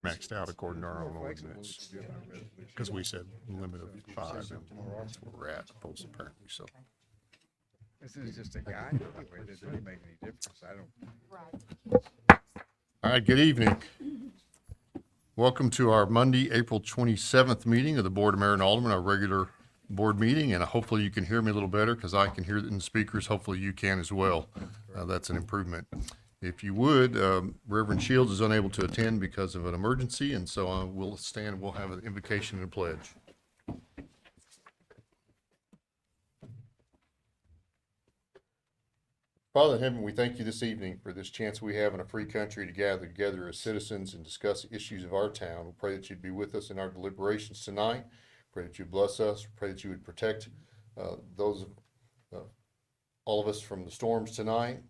Maxed out according to our own ordinance, because we said limit of 5, and that's where we're at, opposed apparently, so. This is just a guide anyway. It doesn't really make any difference. I don't. All right, good evening. Welcome to our Monday, April 27th meeting of the Board of Mayor and Aldermen, our regular board meeting, and hopefully you can hear me a little better because I can hear it in the speakers. Hopefully you can as well. That's an improvement. If you would, Reverend Shields is unable to attend because of an emergency, and so we'll stand and we'll have an invocation and a pledge. Father in heaven, we thank you this evening for this chance we have in a free country to gather together as citizens and discuss issues of our town. We pray that you'd be with us in our deliberations tonight. Pray that you bless us. Pray that you would protect all of us from the storms tonight.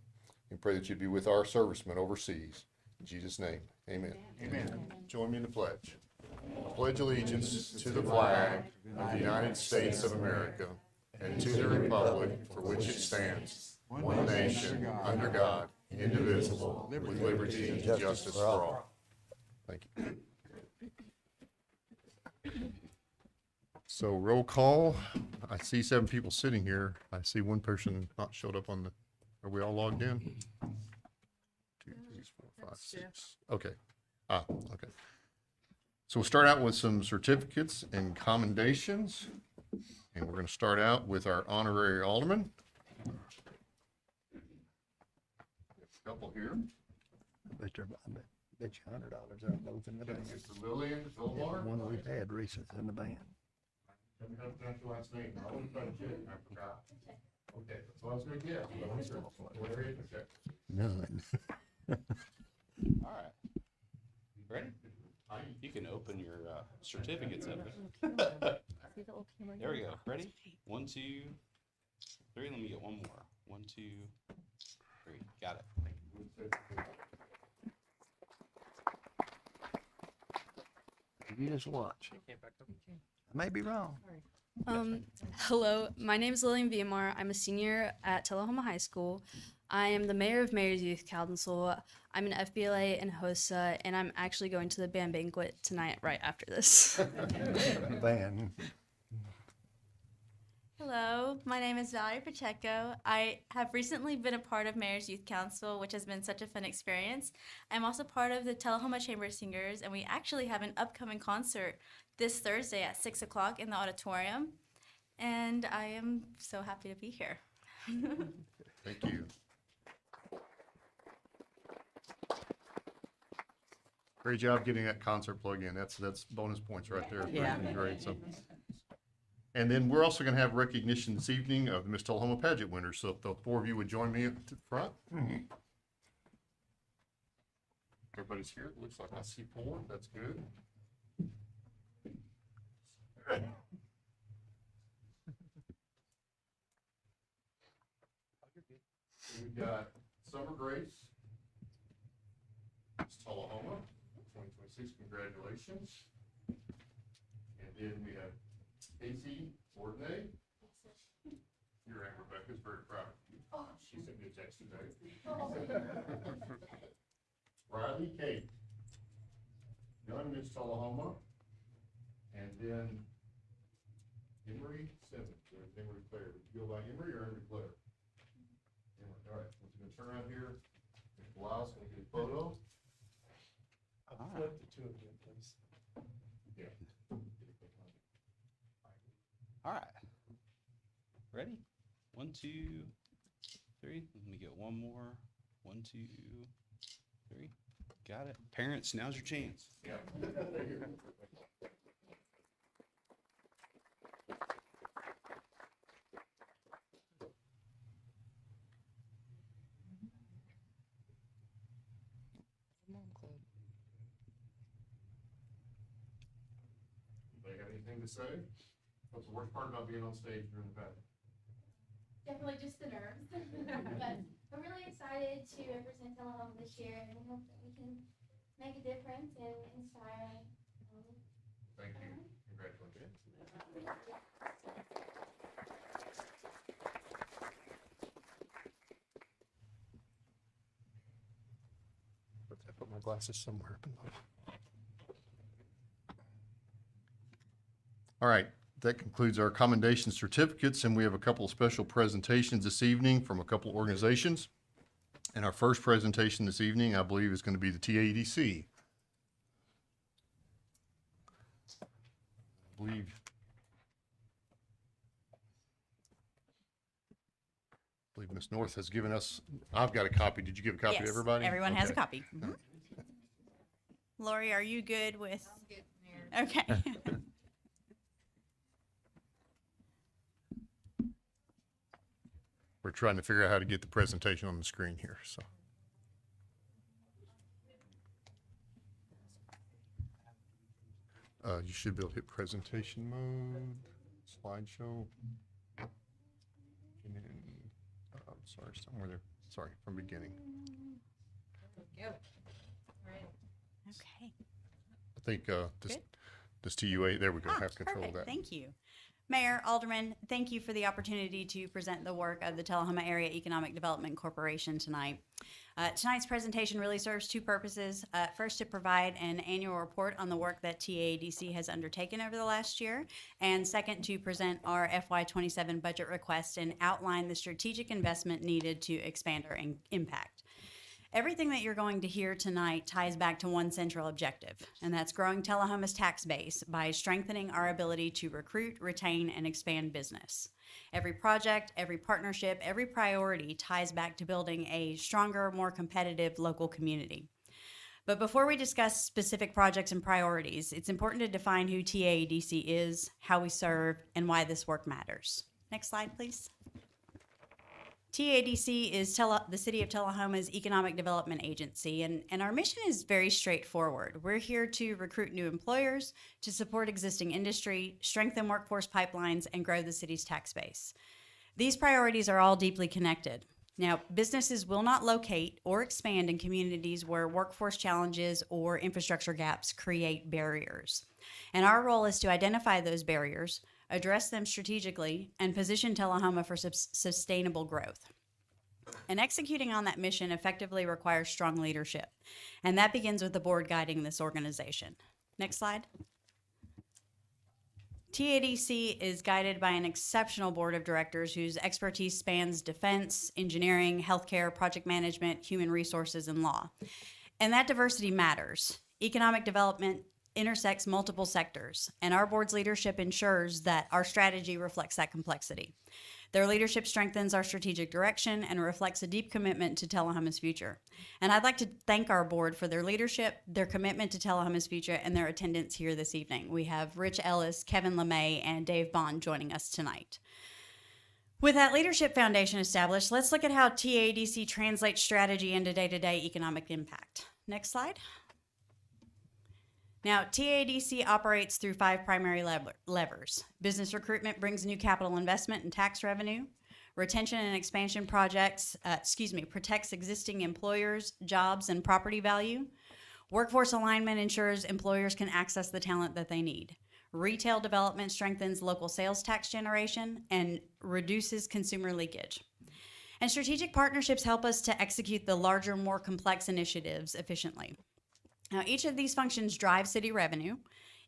And pray that you'd be with our servicemen overseas. In Jesus' name, amen. Amen. Join me in the pledge. I pledge allegiance to the flag of the United States of America and to the republic for which it stands, one nation, under God, indivisible, with liberty and justice for all. Thank you. So roll call. I see 7 people sitting here. I see one person not showed up on the. Are we all logged in? 2, 3, 4, 5, 6. Okay. Okay. So we'll start out with some certificates and commendations. And we're going to start out with our honorary alderman. A couple here. I bet you $100 are both in the band. Mr. Lillian Villar. One we've had recently in the band. Let me pronounce your last name. I always try to check. I forgot. Okay, that's what I was going to get. Okay. None. All right. Ready? You can open your certificates up. There we go. Ready? 1, 2, 3. Let me get one more. 1, 2, 3. Got it. You just watch. I may be wrong. Hello, my name is Lillian Viamar. I'm a senior at Tullahoma High School. I am the mayor of Mayor's Youth Council. I'm an FBLA and HOSA, and I'm actually going to the band banquet tonight right after this. Band. Hello, my name is Valerie Pacheco. I have recently been a part of Mayor's Youth Council, which has been such a fun experience. I'm also part of the Tullahoma Chamber of Singers, and we actually have an upcoming concert this Thursday at 6 o'clock in the auditorium. And I am so happy to be here. Thank you. Great job getting that concert plug in. That's bonus points right there. Yeah. Great. So, and then we're also going to have recognition this evening of the Miss Tullahoma pageant winners. So if the 4 of you would join me at the front. Everybody's here. It looks like I see 4. That's good. We've got Summer Grace, Miss Tullahoma, 2026, congratulations. And then we have Casey Ordnay. Your Aunt Rebecca's very proud of you. She sent me a text today. Riley Kate, young Miss Tullahoma. And then Emery Simmons, or Emery Claire. Would you go by Emery or Emery Claire? All right, we're going to turn around here. Mr. Lyle's going to get a photo. I'll flip the 2 of you, please. Yeah. All right. Ready? 1, 2, 3. Let me get one more. 1, 2, 3. Got it. Parents, now's your chance. Yeah. They got anything to say? What's the worst part about being on stage during the pageant? Definitely just the nerves. But I'm really excited to represent Tullahoma this year, and we hope that we can make a difference and inspire. Thank you. Congratulations. I put my glasses somewhere. All right, that concludes our commendation certificates, and we have a couple of special presentations this evening from a couple of organizations. And our first presentation this evening, I believe, is going to be the TADC. I believe Ms. North has given us, I've got a copy. Did you give a copy to Yes, everybody? everyone has a Okay. copy. Mhm. Lori, are you good with? Okay. We're trying to figure out how to get the presentation on the screen here, so. You should be able to hit presentation mode, slideshow. And then, I'm sorry, somewhere there, sorry, from beginning. Okay. I think, this, Good. this TUA, there we go, have control of Perfect. that. Thank you. Mayor, Alderman, thank you for the opportunity to present the work of the Tullahoma Area Economic Development Corporation tonight. Tonight's presentation really serves two purposes. First, to provide an annual report on the work that TADC has undertaken over the last year, and second, to present our FY27 budget request and outline the strategic investment needed to expand our impact. Everything that you're going to hear tonight ties back to one central objective, and that's growing Tullahoma's tax base by strengthening our ability to recruit, retain, and expand business. Every project, every partnership, every priority ties back to building a stronger, more competitive local community. But before we discuss specific projects and priorities, it's important to define who TADC is, how we serve, and why this work matters. Next slide, please. TADC is the City of Tullahoma's economic development agency, and our mission is very straightforward. We're here to recruit new employers, to support existing industry, strengthen workforce pipelines, and grow the city's tax base. These priorities are all deeply connected. Now, businesses will not locate or expand in communities where workforce challenges or infrastructure gaps create barriers. And our role is to identify those barriers, address them strategically, and position Tullahoma for sustainable growth. And executing on that mission effectively requires strong leadership, and that begins with the board guiding this organization. Next slide. TADC is guided by an exceptional board of directors whose expertise spans defense, engineering, healthcare, project management, human resources, and law. And that diversity matters. Economic development intersects multiple sectors, and our board's leadership ensures that our strategy reflects that complexity. Their leadership strengthens our strategic direction and reflects a deep commitment to Tullahoma's future. And I'd like to thank our board for their leadership, their commitment to Tullahoma's future, and their attendance here this evening. We have Rich Ellis, Kevin LeMay, and Dave Bond joining us tonight. With that leadership foundation established, let's look at how TADC translates strategy into day-to-day economic impact. Next slide. Now, TADC operates through 5 primary levers. Business recruitment brings new capital investment and tax revenue. Retention and expansion projects, protects existing employers, jobs, and property value. Workforce alignment ensures employers can access the talent that they need. Retail development strengthens local sales tax generation and reduces consumer leakage. And strategic partnerships help us to execute the larger, more complex initiatives efficiently. Now, each of these functions drive city revenue,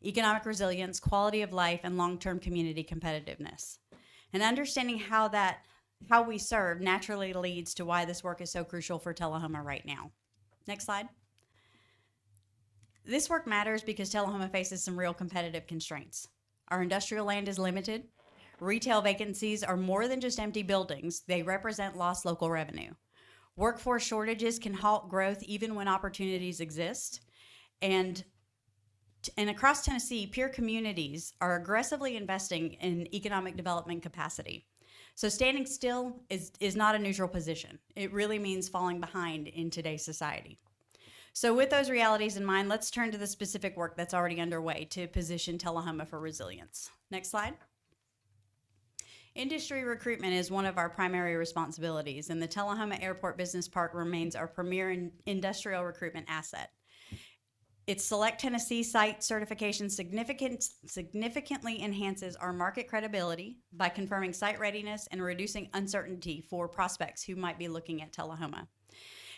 economic resilience, quality of life, and long-term community competitiveness. And understanding how we serve naturally leads to why this work is so crucial for Tullahoma right now. Next slide. This work matters because Tullahoma faces some real competitive constraints. Our industrial land is limited. Retail vacancies are more than just empty buildings. They represent lost local revenue. Workforce shortages can halt growth even when opportunities exist. And across Tennessee, peer communities are aggressively investing in economic development capacity. So standing still is not a neutral position. It really means falling behind in today's society. So with those realities in mind, let's turn to the specific work that's already underway to position Tullahoma for resilience. Next slide. Industry recruitment is one of our primary responsibilities, and the Tullahoma Airport Business Park remains our premier industrial recruitment asset. Its Select Tennessee site certification significantly enhances our market credibility by confirming site readiness and reducing uncertainty for prospects who might be looking at Tullahoma.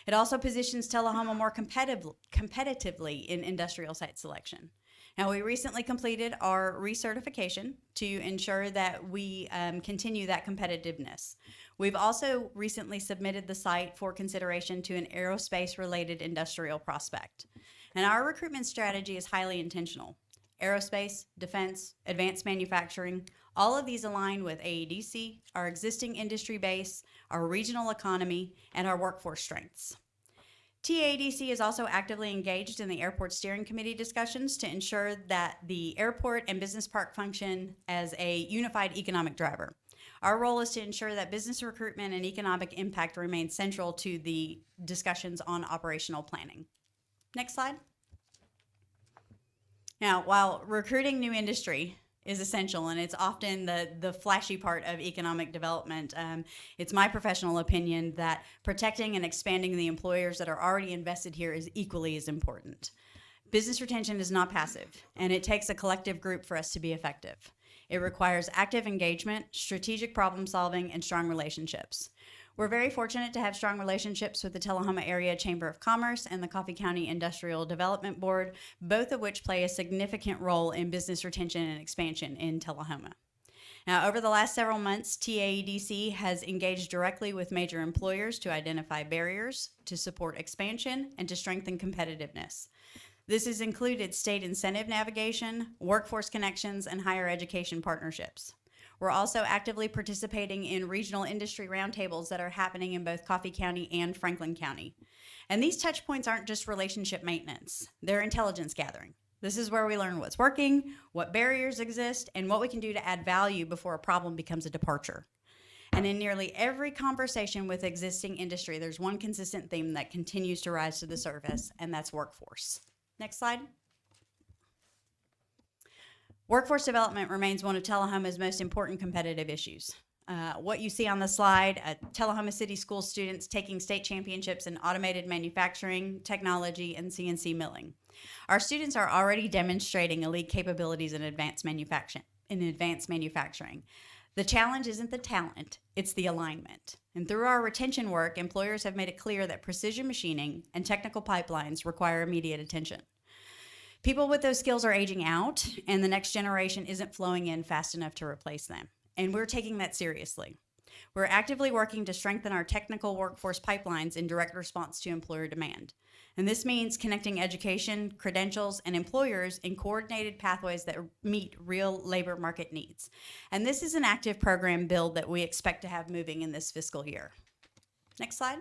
It also positions Tullahoma more competitively in industrial site selection. Now, we recently completed our recertification to ensure that we continue that competitiveness. We've also recently submitted the site for consideration to an aerospace-related industrial prospect. And our recruitment strategy is highly intentional. Aerospace, defense, advanced manufacturing, all of these align with AEDC, our existing industry base, our regional economy, and our workforce strengths. TADC is also actively engaged in the airport steering committee discussions to ensure that the airport and business park function as a unified economic driver. Our role is to ensure that business recruitment and economic impact remain central to the discussions on operational planning. Next slide. Now, while recruiting new industry is essential, and it's often the flashy part of economic development, it's my professional opinion that protecting and expanding the employers that are already invested here is equally as important. Business retention is not passive, and it takes a collective group for us to be effective. It requires active engagement, strategic problem solving, and strong relationships. We're very fortunate to have strong relationships with the Tullahoma Area Chamber of Commerce and the Coffee County Industrial Development Board, both of which play a significant role in business retention and expansion in Tullahoma. Now, over the last several months, TAEDC has engaged directly with major employers to identify barriers, to support expansion, and to strengthen competitiveness. This has included state incentive navigation, workforce connections, and higher education partnerships. We're also actively participating in regional industry roundtables that are happening in both Coffee County and Franklin County. And these touch points aren't just relationship maintenance, they're intelligence gathering. This is where we learn what's working, what barriers exist, and what we can do to add value before a problem becomes a departure. And in nearly every conversation with existing industry, there's one consistent theme that continues to rise to the surface, and that's workforce. Next slide. Workforce development remains one of Tullahoma's most important competitive issues. What you see on the slide, Tullahoma City School students taking state championships in automated manufacturing, technology, and CNC milling. Our students are already demonstrating elite capabilities in advanced manufacturing. The challenge isn't the talent, it's the alignment. And through our retention work, employers have made it clear that precision machining and technical pipelines require immediate attention. People with those skills are aging out, and the next generation isn't flowing in fast enough to replace them. And we're taking that seriously. We're actively working to strengthen our technical workforce pipelines in direct response to employer demand. And this means connecting education, credentials, and employers in coordinated pathways that meet real labor market needs. And this is an active program build that we expect to have moving in this fiscal year. Next slide.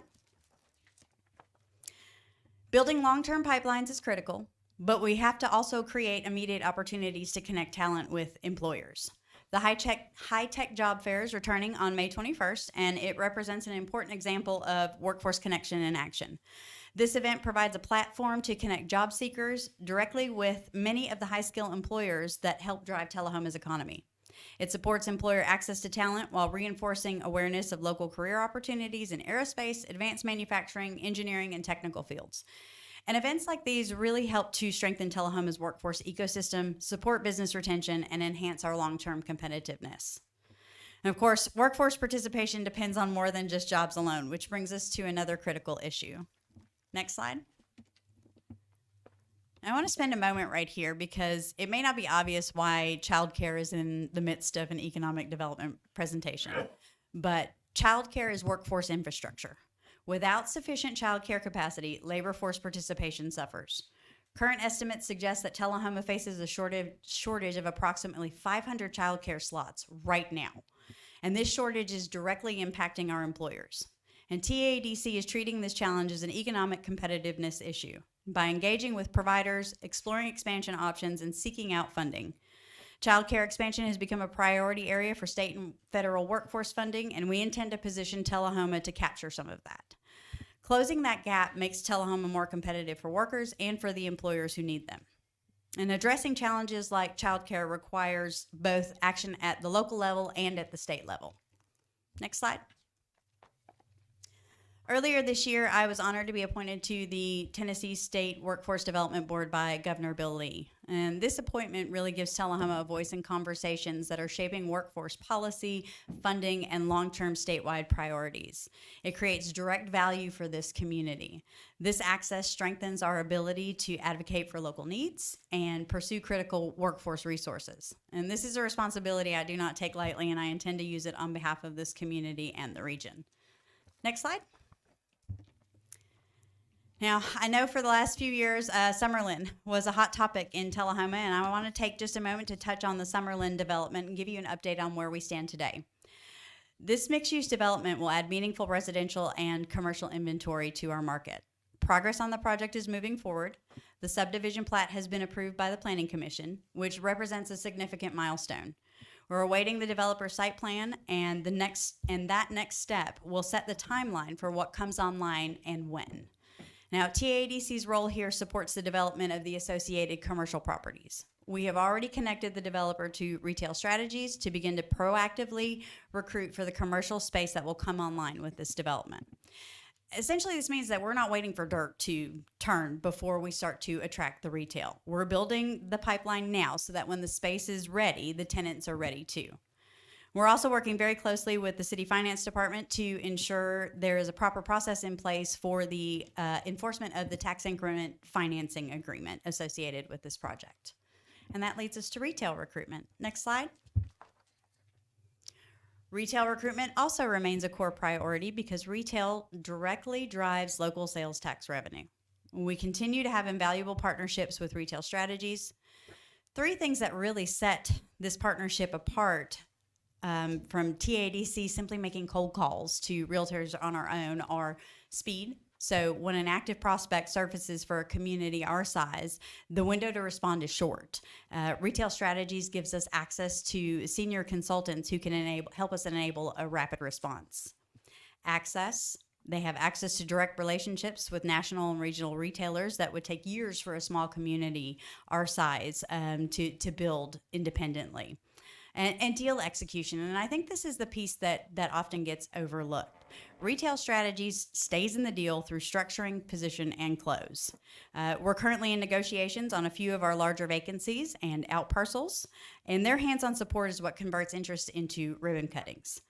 Building long-term pipelines is critical, but we have to also create immediate opportunities to connect talent with employers. The high-tech job fair is returning on May 21st, and it represents an important example of workforce connection in action. This event provides a platform to connect job seekers directly with many of the high-skill employers that help drive Tullahoma's economy. It supports employer access to talent while reinforcing awareness of local career opportunities in aerospace, advanced manufacturing, engineering, and technical fields. And events like these really help to strengthen Tullahoma's workforce ecosystem, support business retention, and enhance our long-term competitiveness. And of course, workforce participation depends on more than just jobs alone, which brings us to another critical issue. Next slide. I want to spend a moment right here because it may not be obvious why childcare is in the midst of an economic development presentation, but childcare is workforce infrastructure. Without sufficient childcare capacity, labor force participation suffers. Current estimates suggest that Tullahoma faces a shortage of approximately 500 childcare slots right now. And this shortage is directly impacting our employers. And TADC is treating this challenge as an economic competitiveness issue by engaging with providers, exploring expansion options, and seeking out funding. Childcare expansion has become a priority area for state and federal workforce funding, and we intend to position Tullahoma to capture some of that. Closing that gap makes Tullahoma more competitive for workers and for the employers who need them. And addressing challenges like childcare requires both action at the local level and at the state level. Next slide. Earlier this year, I was honored to be appointed to the Tennessee State Workforce Development Board by Governor Bill Lee. And this appointment really gives Tullahoma a voice in conversations that are shaping workforce policy, funding, and long-term statewide priorities. It creates direct value for this community. This access strengthens our ability to advocate for local needs and pursue critical workforce resources. And this is a responsibility I do not take lightly, and I intend to use it on behalf of this community and the region. Next slide. Now, I know for the last few years, Summerlin was a hot topic in Tullahoma, and I want to take just a moment to touch on the Summerlin development and give you an update on where we stand today. This mixed-use development will add meaningful residential and commercial inventory to our market. Progress on the project is moving forward. The subdivision plat has been approved by the Planning Commission, which represents a significant milestone. We're awaiting the developer's site plan, and that next step will set the timeline for what comes online and when. Now, TADC's role here supports the development of the associated commercial properties. We have already connected the developer to retail strategies to begin to proactively recruit for the commercial space that will come online with this development. Essentially, this means that we're not waiting for dirt to turn before we start to attract the retail. We're building the pipeline now so that when the space is ready, the tenants are ready too. We're also working very closely with the City Finance Department to ensure there is a proper process in place for the enforcement of the tax increment financing agreement associated with this project. And that leads us to retail recruitment. Next slide. Retail recruitment also remains a core priority because retail directly drives local sales tax revenue. We continue to have invaluable partnerships with retail strategies. Three things that really set this partnership apart from TADC simply making cold calls to realtors on our own are speed. So when an active prospect surfaces for a community our size, the window to respond is short. Retail Strategies gives us access to senior consultants who can help us enable a rapid response. Access. They have access to direct relationships with national and regional retailers that would take years for a small community our size to build independently. And deal execution. And I think this is the piece that often gets overlooked. Retail Strategies stays in the deal through structuring, position, and close. We're currently in negotiations on a few of our larger vacancies and out parcels, and their hands-on support is what converts interest into ribbon cuttings.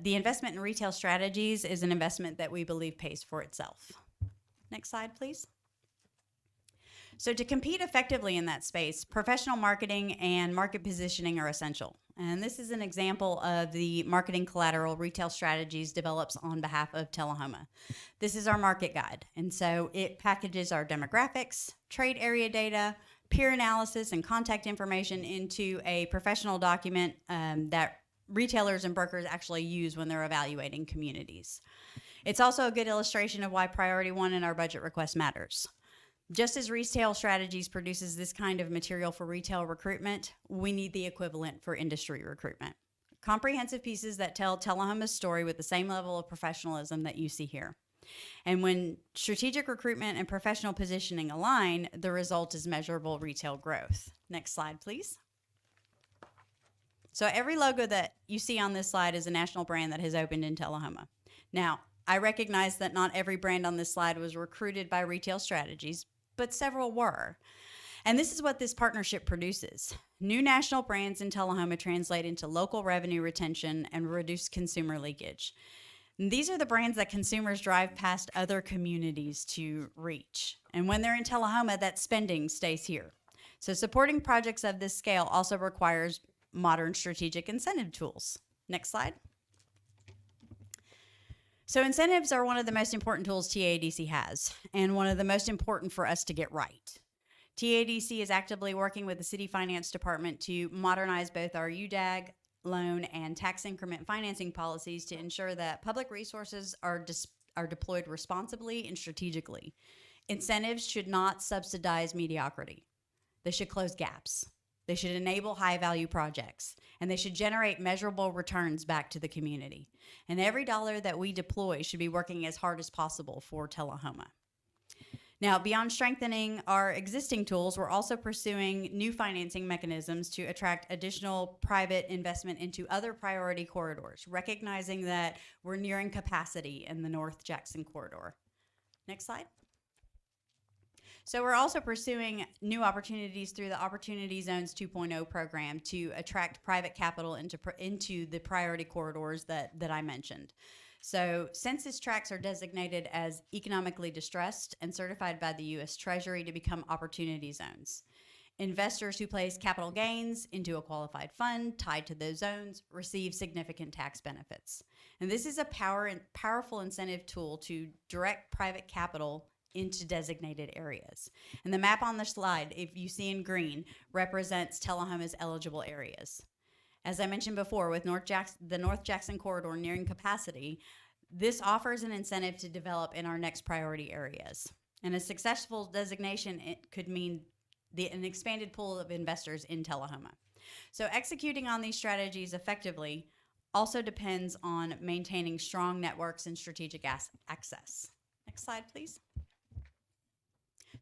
The investment in Retail Strategies is an investment that we believe pays for itself. Next slide, please. So to compete effectively in that space, professional marketing and market positioning are essential. And this is an example of the marketing collateral Retail Strategies develops on behalf of Tullahoma. This is our market guide. And so it packages our demographics, trade area data, peer analysis, and contact information into a professional document that retailers and brokers actually use when they're evaluating communities. It's also a good illustration of why Priority 1 in our budget request matters. Just as Retail Strategies produces this kind of material for retail recruitment, we need the equivalent for industry recruitment. Comprehensive pieces that tell Tullahoma's story with the same level of professionalism that you see here. And when strategic recruitment and professional positioning align, the result is measurable retail growth. Next slide, please. So every logo that you see on this slide is a national brand that has opened in Tullahoma. Now, I recognize that not every brand on this slide was recruited by Retail Strategies, but several were. And this is what this partnership produces. New national brands in Tullahoma translate into local revenue retention and reduced consumer leakage. And these are the brands that consumers drive past other communities to reach. And when they're in Tullahoma, that spending stays here. So supporting projects of this scale also requires modern strategic incentive tools. Next slide. So incentives are one of the most important tools TADC has, and one of the most important for us to get right. TADC is actively working with the City Finance Department to modernize both our UDAG loan and tax increment financing policies to ensure that public resources are deployed responsibly and strategically. Incentives should not subsidize mediocrity. They should close gaps. They should enable high-value projects, and they should generate measurable returns back to the community. And every dollar that we deploy should be working as hard as possible for Tullahoma. Now, beyond strengthening our existing tools, we're also pursuing new financing mechanisms to attract additional private investment into other priority corridors, recognizing that we're nearing capacity in the North Jackson corridor. Next slide. So we're also pursuing new opportunities through the Opportunity Zones 2.0 program to attract private capital into the priority corridors that I mentioned. So census tracts are designated as economically distressed and certified by the U.S. Treasury to become opportunity zones. Investors who place capital gains into a qualified fund tied to those zones receive significant tax benefits. And this is a powerful incentive tool to direct private capital into designated areas. And the map on the slide, if you see in green, represents Tullahoma's eligible areas. As I mentioned before, with the North Jackson corridor nearing capacity, this offers an incentive to develop in our next priority areas. And a successful designation, it could mean an expanded pool of investors in Tullahoma. So executing on these strategies effectively also depends on maintaining strong networks and strategic access. Next slide, please.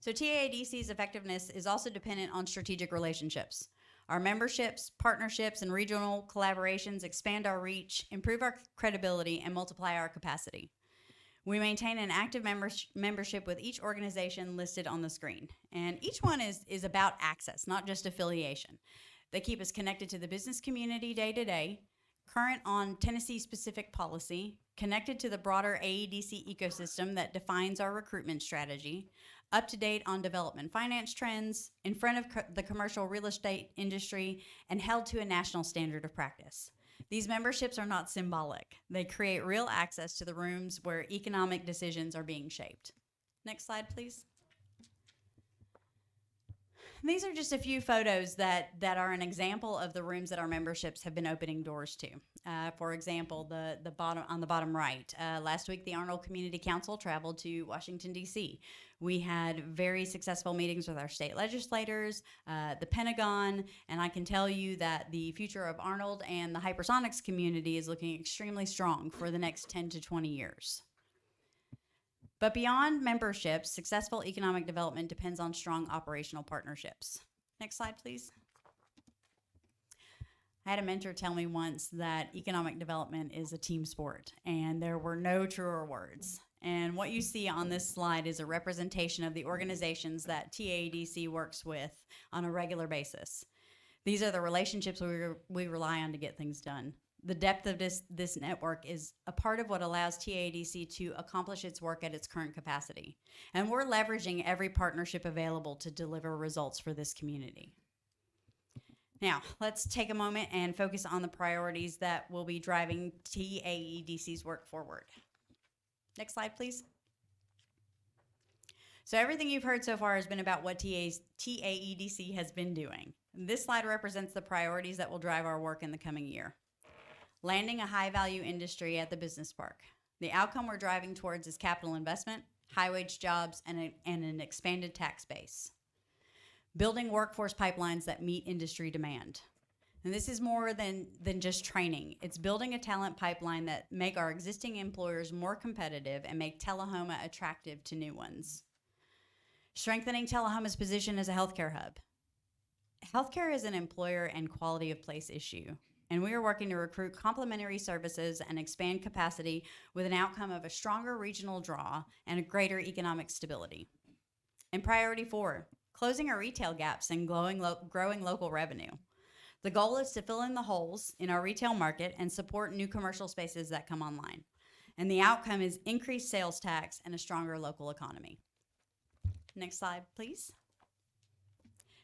So TAADC's effectiveness is also dependent on strategic relationships. Our memberships, partnerships, and regional collaborations expand our reach, improve our credibility, and multiply our capacity. We maintain an active membership with each organization listed on the screen. And each one is about access, not just affiliation. They keep us connected to the business community day to day, current on Tennessee-specific policy, connected to the broader AEDC ecosystem that defines our recruitment strategy, up to date on development finance trends, in front of the commercial real estate industry, and held to a national standard of practice. These memberships are not symbolic. They create real access to the rooms where economic decisions are being shaped. Next slide, please. These are just a few photos that are an example of the rooms that our memberships have been opening doors to. For example, the bottom right. Last week, the Arnold Community Council traveled to Washington, D.C. We had very successful meetings with our state legislators, the Pentagon, and I can tell you that the future of Arnold and the hypersonics community is looking extremely strong for the next 10 to 20 years. But beyond memberships, successful economic development depends on strong operational partnerships. Next slide, please. I had a mentor tell me once that economic development is a team sport, and there were no truer words. And what you see on this slide is a representation of the organizations that TAADC works with on a regular basis. These are the relationships we rely on to get things done. The depth of this network is a part of what allows TAADC to accomplish its work at its current capacity. And we're leveraging every partnership available to deliver results for this community. Now, let's take a moment and focus on the priorities that will be driving TAADC's work forward. Next slide, please. So everything you've heard so far has been about what TAADC has been doing. This slide represents the priorities that will drive our work in the coming year. Landing a high-value industry at the business park. The outcome we're driving towards is capital investment, high-wage jobs, and an expanded tax base. Building workforce pipelines that meet industry demand. And this is more than just training. It's building a talent pipeline that make our existing employers more competitive and make Tullahoma attractive to new ones. Strengthening Tullahoma's position as a healthcare hub. Healthcare is an employer and quality of place issue, and we are working to recruit complementary services and expand capacity with an outcome of a stronger regional draw and a greater economic stability. And priority 4, closing our retail gaps and growing local revenue. The goal is to fill in the holes in our retail market and support new commercial spaces that come online. And the outcome is increased sales tax and a stronger local economy. Next slide, please.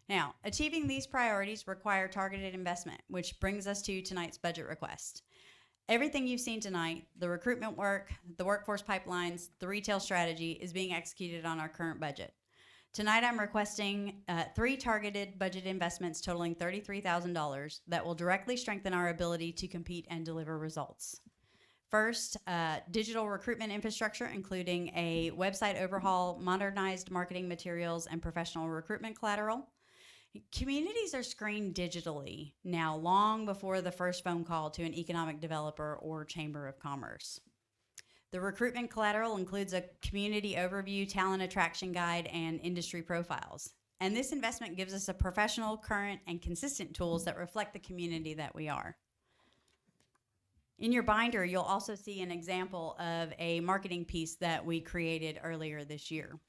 Now, achieving these priorities require targeted investment, which brings us to tonight's budget request. Everything you've seen tonight, the recruitment work, the workforce pipelines, the retail strategy, is being executed on our current budget. Tonight, I'm requesting 3 targeted budget investments totaling $33,000 that will directly strengthen our ability to compete and deliver results. First, digital recruitment infrastructure, including a website overhaul, modernized marketing materials, and professional recruitment collateral. Communities are screened digitally now, long before the first phone call to an economic developer or chamber of commerce. The recruitment collateral includes a community overview, talent attraction guide, and industry profiles. And this investment gives us a professional, current, and consistent tools that reflect the community that we are. In your binder, you'll also see an example of a marketing piece that we created earlier this year.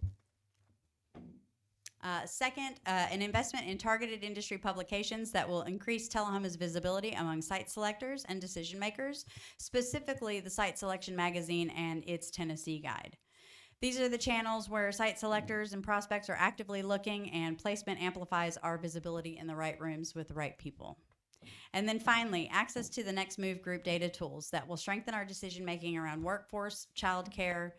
Second, an investment in targeted industry publications that will increase Tullahoma's visibility among site selectors and decision makers, specifically the Site Selection Magazine and its Tennessee Guide. These are the channels where site selectors and prospects are actively looking, and placement amplifies our visibility in the right rooms with the right people. And then finally, access to the Next Move group data tools that will strengthen our decision making around workforce, childcare,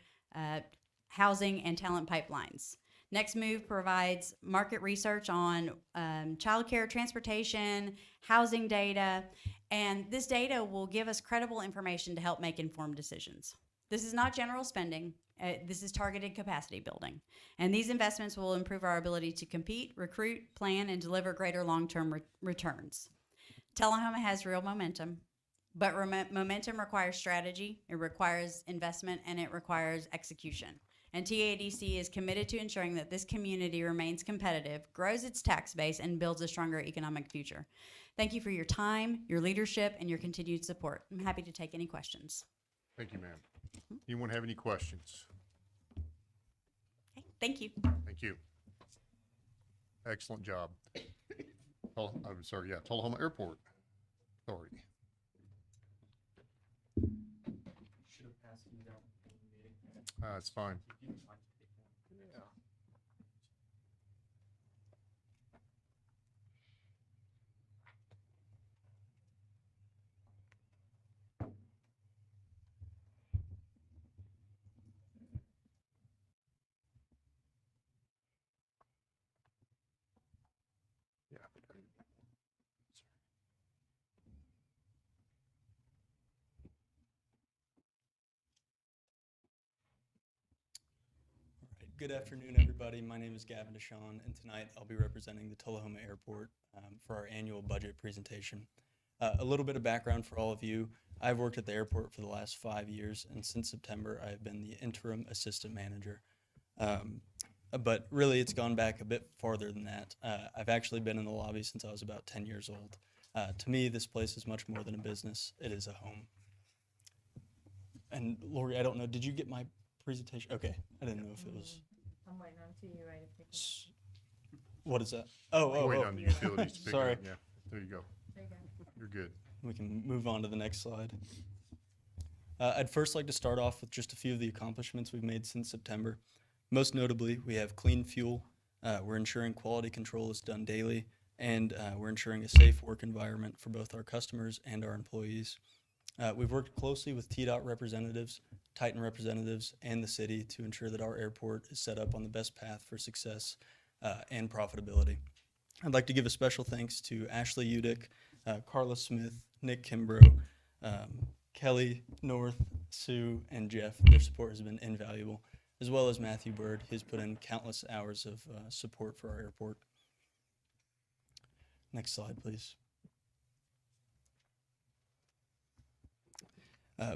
housing, and talent pipelines. Next Move provides market research on childcare, transportation, housing data, and this data will give us credible information to help make informed decisions. This is not general spending. This is targeted capacity building. And these investments will improve our ability to compete, recruit, plan, and deliver greater long-term returns. Tullahoma has real momentum, but momentum requires strategy, it requires investment, and it requires execution. And TADC is committed to ensuring that this community remains competitive, grows its tax base, and builds a stronger economic future. Thank you for your time, your leadership, and your continued support. I'm happy to take any questions. Thank you, ma'am. Anyone have any questions? Okay, thank you. Thank you. Excellent job. I'm sorry, yeah, Tullahoma Airport Authority. Should have passed these out in the meeting. It's fine. If you would like to take one. Yeah. Good afternoon, everybody. My name is Gavin Deshawn, and tonight I'll be representing the Tullahoma Airport for our annual budget presentation. A little bit of background for all of you. I've worked at the airport for the last 5 years, and since September, I have been the interim assistant manager. But really, it's gone back a bit farther than that. I've actually been in the lobby since I was about 10 years old. To me, this place is much more than a business. It is a home. And Lori, I don't know, did you get my presentation? Okay, I didn't know if it was. I'm waiting on to you, right? What is that? Oh. Wait on the utilities to pick it Sorry. up. Yeah, there you go. There you go. You're good. We can move on to the next slide. I'd first like to start off with just a few of the accomplishments we've made since September. Most notably, we have clean fuel. We're ensuring quality control is done daily, and we're ensuring a safe work environment for both our customers and our employees. We've worked closely with TDOT representatives, Titan representatives, and the city to ensure that our airport is set up on the best path for success and profitability. I'd like to give a special thanks to Ashley Udick, Carla Smith, Nick Kimbrough, Kelly, North, Sue, and Jeff. Their support has been invaluable, as well as Matthew Bird. He's put in countless hours of support for our airport. Next slide, please.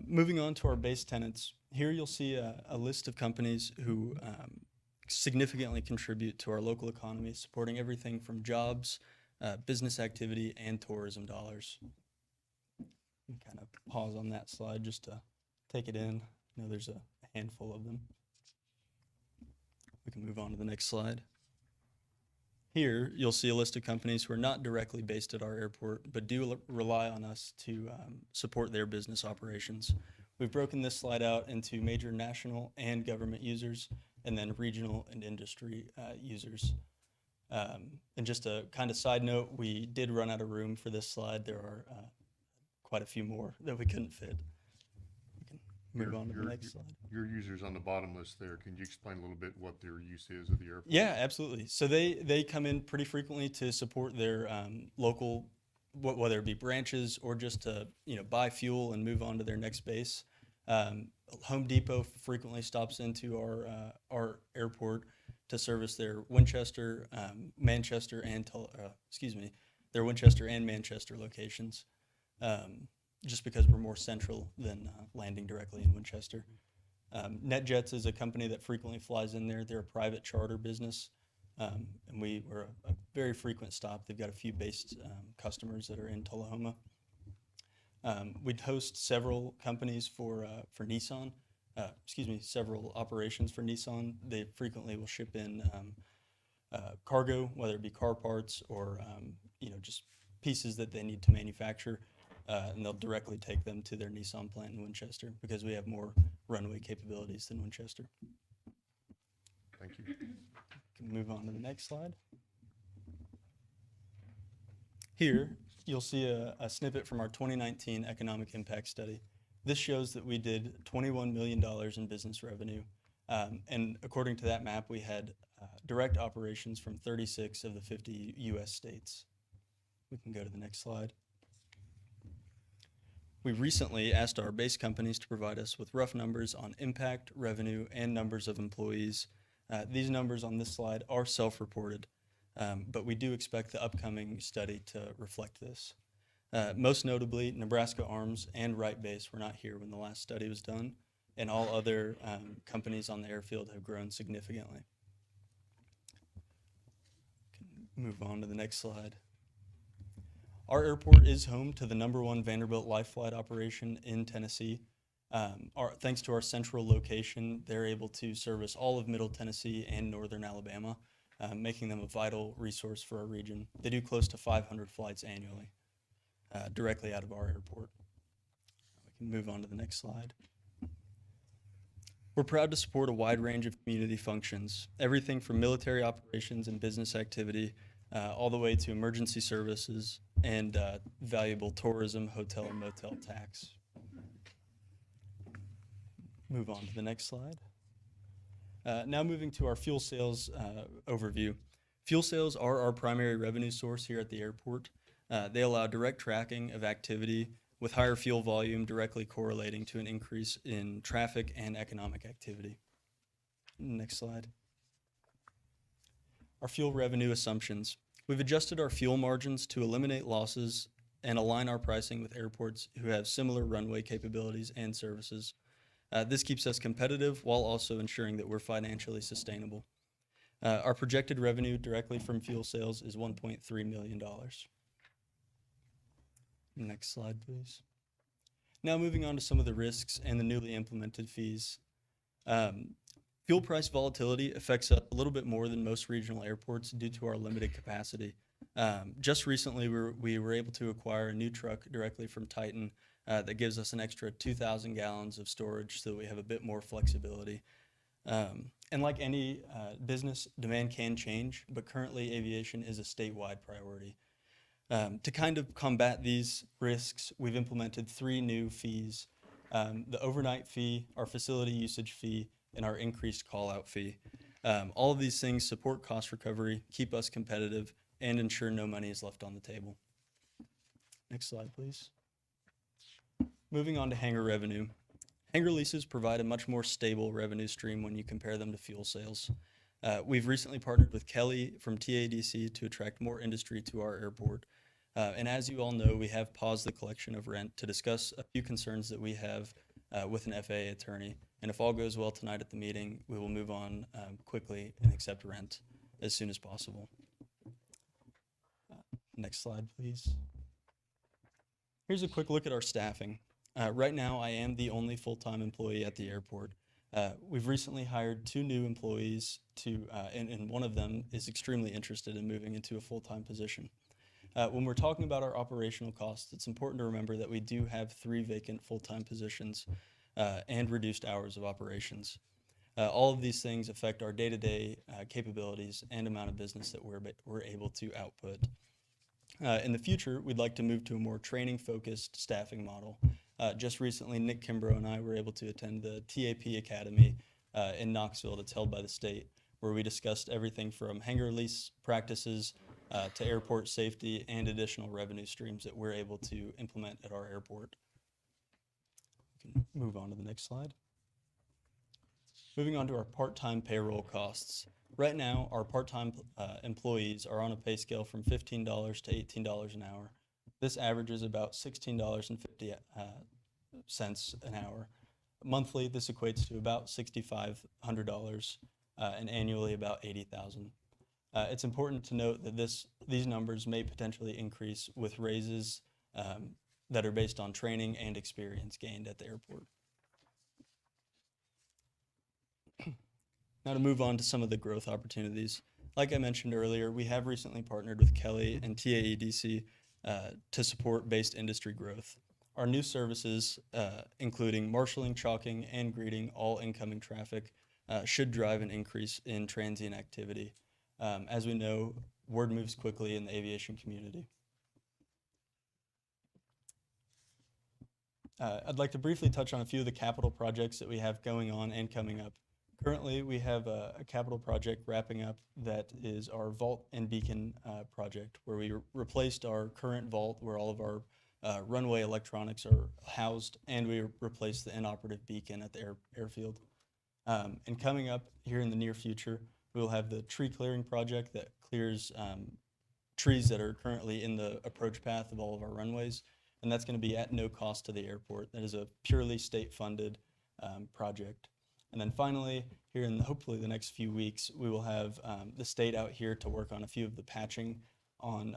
Moving on to our base tenants, here you'll see a list of companies who significantly contribute to our local economy, supporting everything from jobs, business activity, and tourism dollars. Kind of pause on that slide just to take it in. I know there's a handful of them. We can move on to the next slide. Here, you'll see a list of companies who are not directly based at our airport, but do rely on us to support their business operations. We've broken this slide out into major national and government users, and then regional and industry users. And just a kind of side note, we did run out of room for this slide. There are quite a few more that we couldn't fit. We can move on to the next slide. Your users on the bottom list there, can you explain a little bit what their use is of the airport? Yeah, absolutely. So they come in pretty frequently to support their local, whether it be branches or just to buy fuel and move on to their next base. Home Depot frequently stops into our airport to service their Winchester, Manchester, and their Winchester and Manchester locations, just because we're more central than landing directly in Winchester. NetJets is a company that frequently flies in there. They're a private charter business, and we're a very frequent stop. They've got a few based customers that are in Tullahoma. We'd host several companies for Nissan. Several operations for Nissan. They frequently will ship in cargo, whether it be car parts or just pieces that they need to manufacture, and they'll directly take them to their Nissan plant in Winchester because we have more runway capabilities than Winchester. Thank you. Can move on to the next slide. Here, you'll see a snippet from our 2019 economic impact study. This shows that we did $21 million in business revenue. And according to that map, we had direct operations from 36 of the 50 US states. We can go to the next slide. We recently asked our base companies to provide us with rough numbers on impact, revenue, and numbers of employees. These numbers on this slide are self-reported, but we do expect the upcoming study to reflect this. Most notably, Nebraska Arms and Wright Base were not here when the last study was done, and all other companies on the airfield have grown significantly. Can move on to the next slide. Our airport is home to the #1 Vanderbilt Life Flight operation in Tennessee. Thanks to our central location, they're able to service all of Middle Tennessee and Northern Alabama, making them a vital resource for our region. They do close to 500 flights annually. Directly out of our airport. We can move on to the next slide. We're proud to support a wide range of community functions, everything from military operations and business activity, all the way to emergency services and valuable tourism, hotel, and motel tax. Move on to the next slide. Now moving to our fuel sales overview. Fuel sales are our primary revenue source here at the airport. They allow direct tracking of activity with higher fuel volume directly correlating to an increase in traffic and economic activity. Next slide. Our fuel revenue assumptions. We've adjusted our fuel margins to eliminate losses and align our pricing with airports who have similar runway capabilities and services. This keeps us competitive while also ensuring that we're financially sustainable. Our projected revenue directly from fuel sales is $1.3 million. Next slide, please. Now moving on to some of the risks and the newly implemented fees. Fuel price volatility affects us a little bit more than most regional airports due to our limited capacity. Just recently, we were able to acquire a new truck directly from Titan that gives us an extra 2,000 gallons of storage so that we have a bit more flexibility. And like any business, demand can change, but currently aviation is a statewide priority. To kind of combat these risks, we've implemented 3 new fees: the overnight fee, our facility usage fee, and our increased call-out fee. All of these things support cost recovery, keep us competitive, and ensure no money is left on the table. Next slide, please. Moving on to hangar revenue. Hangar leases provide a much more stable revenue stream when you compare them to fuel sales. We've recently partnered with Kelly from TADC to attract more industry to our airport. And as you all know, we have paused the collection of rent to discuss a few concerns that we have with an FAA attorney. And if all goes well tonight at the meeting, we will move on quickly and accept rent as soon as possible. Next slide, please. Here's a quick look at our staffing. Right now, I am the only full-time employee at the airport. We've recently hired 2 new employees and one of them is extremely interested in moving into a full-time position. When we're talking about our operational costs, it's important to remember that we do have 3 vacant full-time positions and reduced hours of operations. All of these things affect our day-to-day capabilities and amount of business that we're able to output. In the future, we'd like to move to a more training-focused staffing model. Just recently, Nick Kimbrough and I were able to attend the TAP Academy in Knoxville that's held by the state, where we discussed everything from hangar lease practices to airport safety and additional revenue streams that we're able to implement at our airport. We can move on to the next slide. Moving on to our part-time payroll costs. Right now, our part-time employees are on a pay scale from $15 to $18 an hour. This averages about $16.50 an hour. Monthly, this equates to about $6,500, and annually about $80,000. It's important to note that these numbers may potentially increase with raises that are based on training and experience gained at the airport. Now to move on to some of the growth opportunities. Like I mentioned earlier, we have recently partnered with Kelly and TAEDC to support based industry growth. Our new services, including marshaling, chalking, and greeting all incoming traffic, should drive an increase in transient activity. As we know, word moves quickly in the aviation community. I'd like to briefly touch on a few of the capital projects that we have going on and coming up. Currently, we have a capital project wrapping up that is our vault and beacon project, where we replaced our current vault where all of our runway electronics are housed, and we replaced the inoperative beacon at the airfield. And coming up here in the near future, we will have the tree clearing project that clears trees that are currently in the approach path of all of our runways, and that's going to be at no cost to the airport. That is a purely state-funded project. And then finally, here in hopefully the next few weeks, we will have the state out here to work on a few of the patching on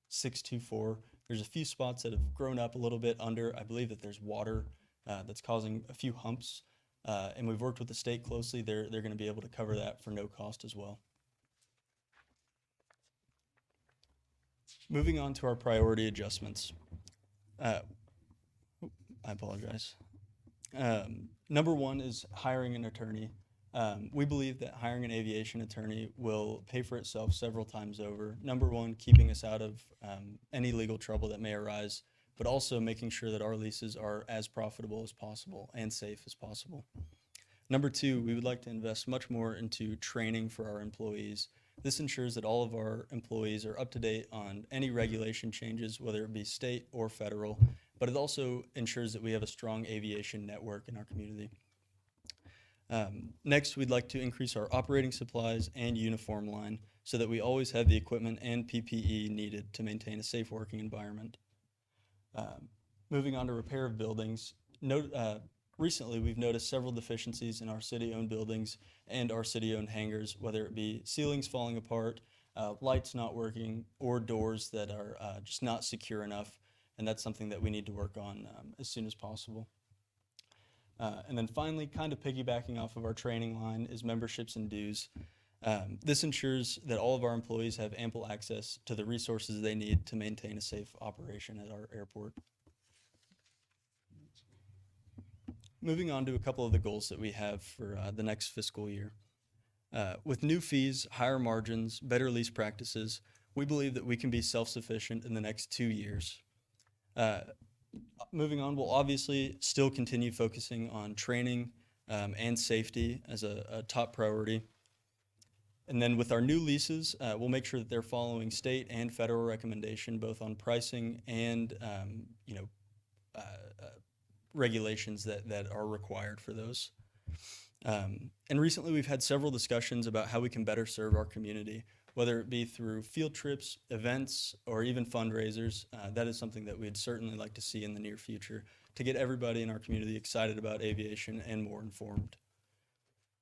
624. There's a few spots that have grown up a little bit under. I believe that there's water that's causing a few humps. And we've worked with the state closely. They're going to be able to cover that for no cost as well. Moving on to our priority adjustments. I apologize. Number one is hiring an attorney. We believe that hiring an aviation attorney will pay for itself several times over. Number one, keeping us out of any legal trouble that may arise, but also making sure that our leases are as profitable as possible and safe as possible. Number two, we would like to invest much more into training for our employees. This ensures that all of our employees are up to date on any regulation changes, whether it be state or federal, but it also ensures that we have a strong aviation network in our community. Next, we'd like to increase our operating supplies and uniform line so that we always have the equipment and PPE needed to maintain a safe working environment. Moving on to repair of buildings, recently we've noticed several deficiencies in our city-owned buildings and our city-owned hangars, whether it be ceilings falling apart, lights not working, or doors that are just not secure enough, and that's something that we need to work on as soon as possible. And then finally, kind of piggybacking off of our training line is memberships and dues. This ensures that all of our employees have ample access to the resources they need to maintain a safe operation at our airport. Moving on to a couple of the goals that we have for the next fiscal year. With new fees, higher margins, better lease practices, we believe that we can be self-sufficient in the next 2 years. Moving on, we'll obviously still continue focusing on training and safety as a top priority. And then with our new leases, we'll make sure that they're following state and federal recommendation, both on pricing and regulations that are required for those. And recently we've had several discussions about how we can better serve our community, whether it be through field trips, events, or even fundraisers. That is something that we'd certainly like to see in the near future to get everybody in our community excited about aviation and more informed.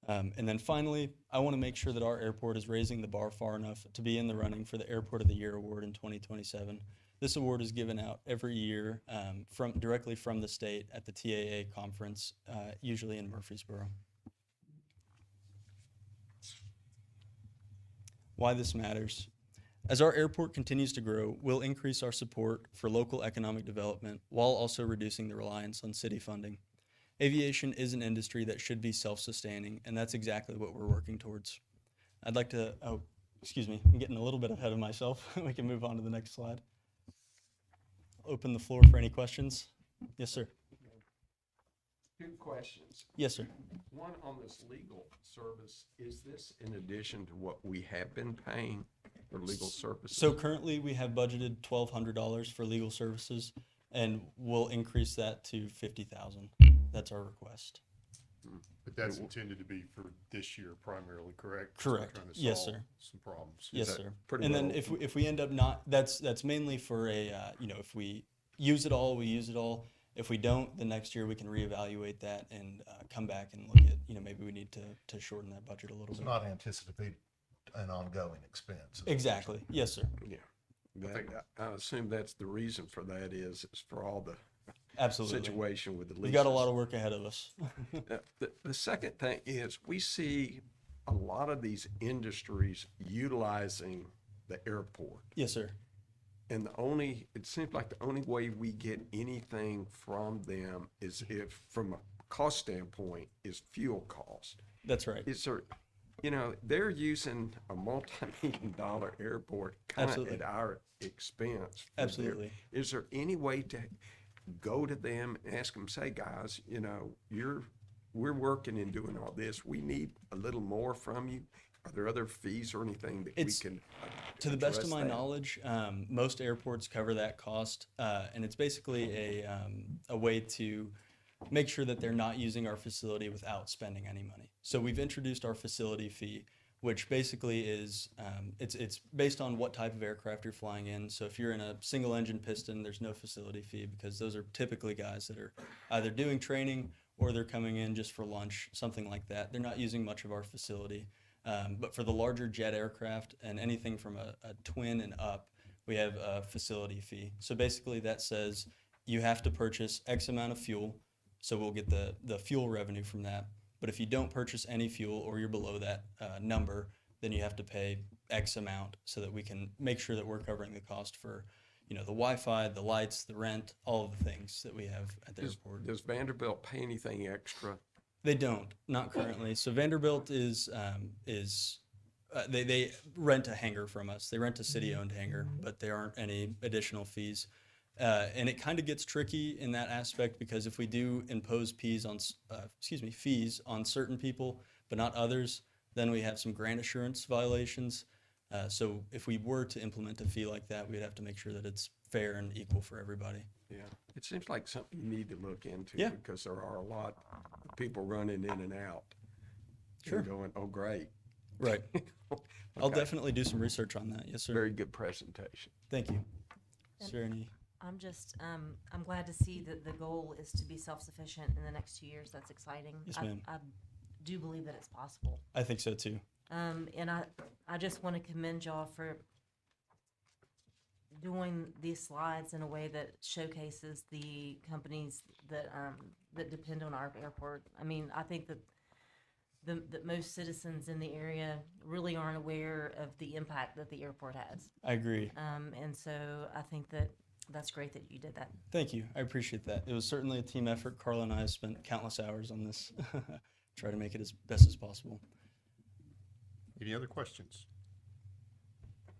And then finally, I want to make sure that our airport is raising the bar far enough to be in the running for the Airport of the Year award in 2027. This award is given out every year directly from the state at the TAA conference, usually in Murfreesboro. Why this matters. As our airport continues to grow, we'll increase our support for local economic development while also reducing the reliance on city funding. Aviation is an industry that should be self-sustaining, and that's exactly what we're working towards. I'd like to, excuse me, I'm getting a little bit ahead of myself. We can move on to the next slide. I'll open the floor for any questions. Yes, sir. Two questions. Yes, sir. One on this legal service, is this in addition to what we have been paying for legal services? So currently we have budgeted $1,200 for legal services, and we'll increase that to $50,000. That's our request. But But that's intended to be for this year primarily, correct? Correct. Trying to Yes, solve sir. some problems. Yes, that sir. pretty And then well- if we end up not, that's mainly for a, if we use it all, we use it all. If we don't, the next year we can reevaluate that and come back and look at, maybe we need to shorten that budget a little It's bit. not anticipated an ongoing expense. Exactly. Yes, sir. Yeah. I assume that's the reason for that is for all the Absolutely. situation with the leases. We've got a lot of work ahead of us. The second thing is we see a lot of these industries utilizing the airport. Yes, sir. And it seems like the only way we get anything from them is if, from a cost standpoint, is fuel cost. That's right. Is there, they're using a multi-million-dollar airport kind of Absolutely. at our expense. Absolutely. Is there any way to go to them and ask them, say, guys, we're working and doing all this. We need a little more from you. Are there other fees or anything that It's- we can To the best of address my that? knowledge, most airports cover that cost, and it's basically a way to make sure that they're not using our facility without spending any money. So we've introduced our facility fee, which basically is it's based on what type of aircraft you're flying in. So if you're in a single engine piston, there's no facility fee because those are typically guys that are either doing training or they're coming in just for lunch, something like that. They're not using much of our facility. But for the larger jet aircraft and anything from a twin and up, we have a facility fee. So basically that says you have to purchase X amount of fuel, so we'll get the fuel revenue from that. But if you don't purchase any fuel or you're below that number, then you have to pay X amount so that we can make sure that we're covering the cost for, the Wi-Fi, the lights, the rent, all of the things that we have at the airport. Does Vanderbilt pay anything extra? They don't, not currently. So Vanderbilt is they rent a hangar from us. They rent a city-owned hangar, but there aren't any additional fees. And it kind of gets tricky in that aspect because if we do impose fees on certain people, but not others, then we have some grant assurance violations. So if we were to implement a fee like that, we'd have to make sure that it's fair and equal for everybody. Yeah, it seems like something you need to look into. Yeah. Because there are a lot of people running in and out. Sure. And going, oh, great. Right. I'll Okay. definitely do some research on that. Yes, sir. Very good presentation. Thank you. Is there any? I'm just, I'm glad to see that the goal is to be self-sufficient in the next 2 years. That's exciting. Yes, ma'am. I do believe that it's possible. I think so too. And I just want to commend y'all for doing these slides in a way that showcases the companies that that depend on our airport. I mean, I think that that most citizens in the area really aren't aware of the impact that the airport has. I agree. And so I think that that's great that you did that. Thank you. I appreciate that. It was certainly a team effort. Carla and I have spent countless hours on this. Try to make it as best as possible. Any other questions?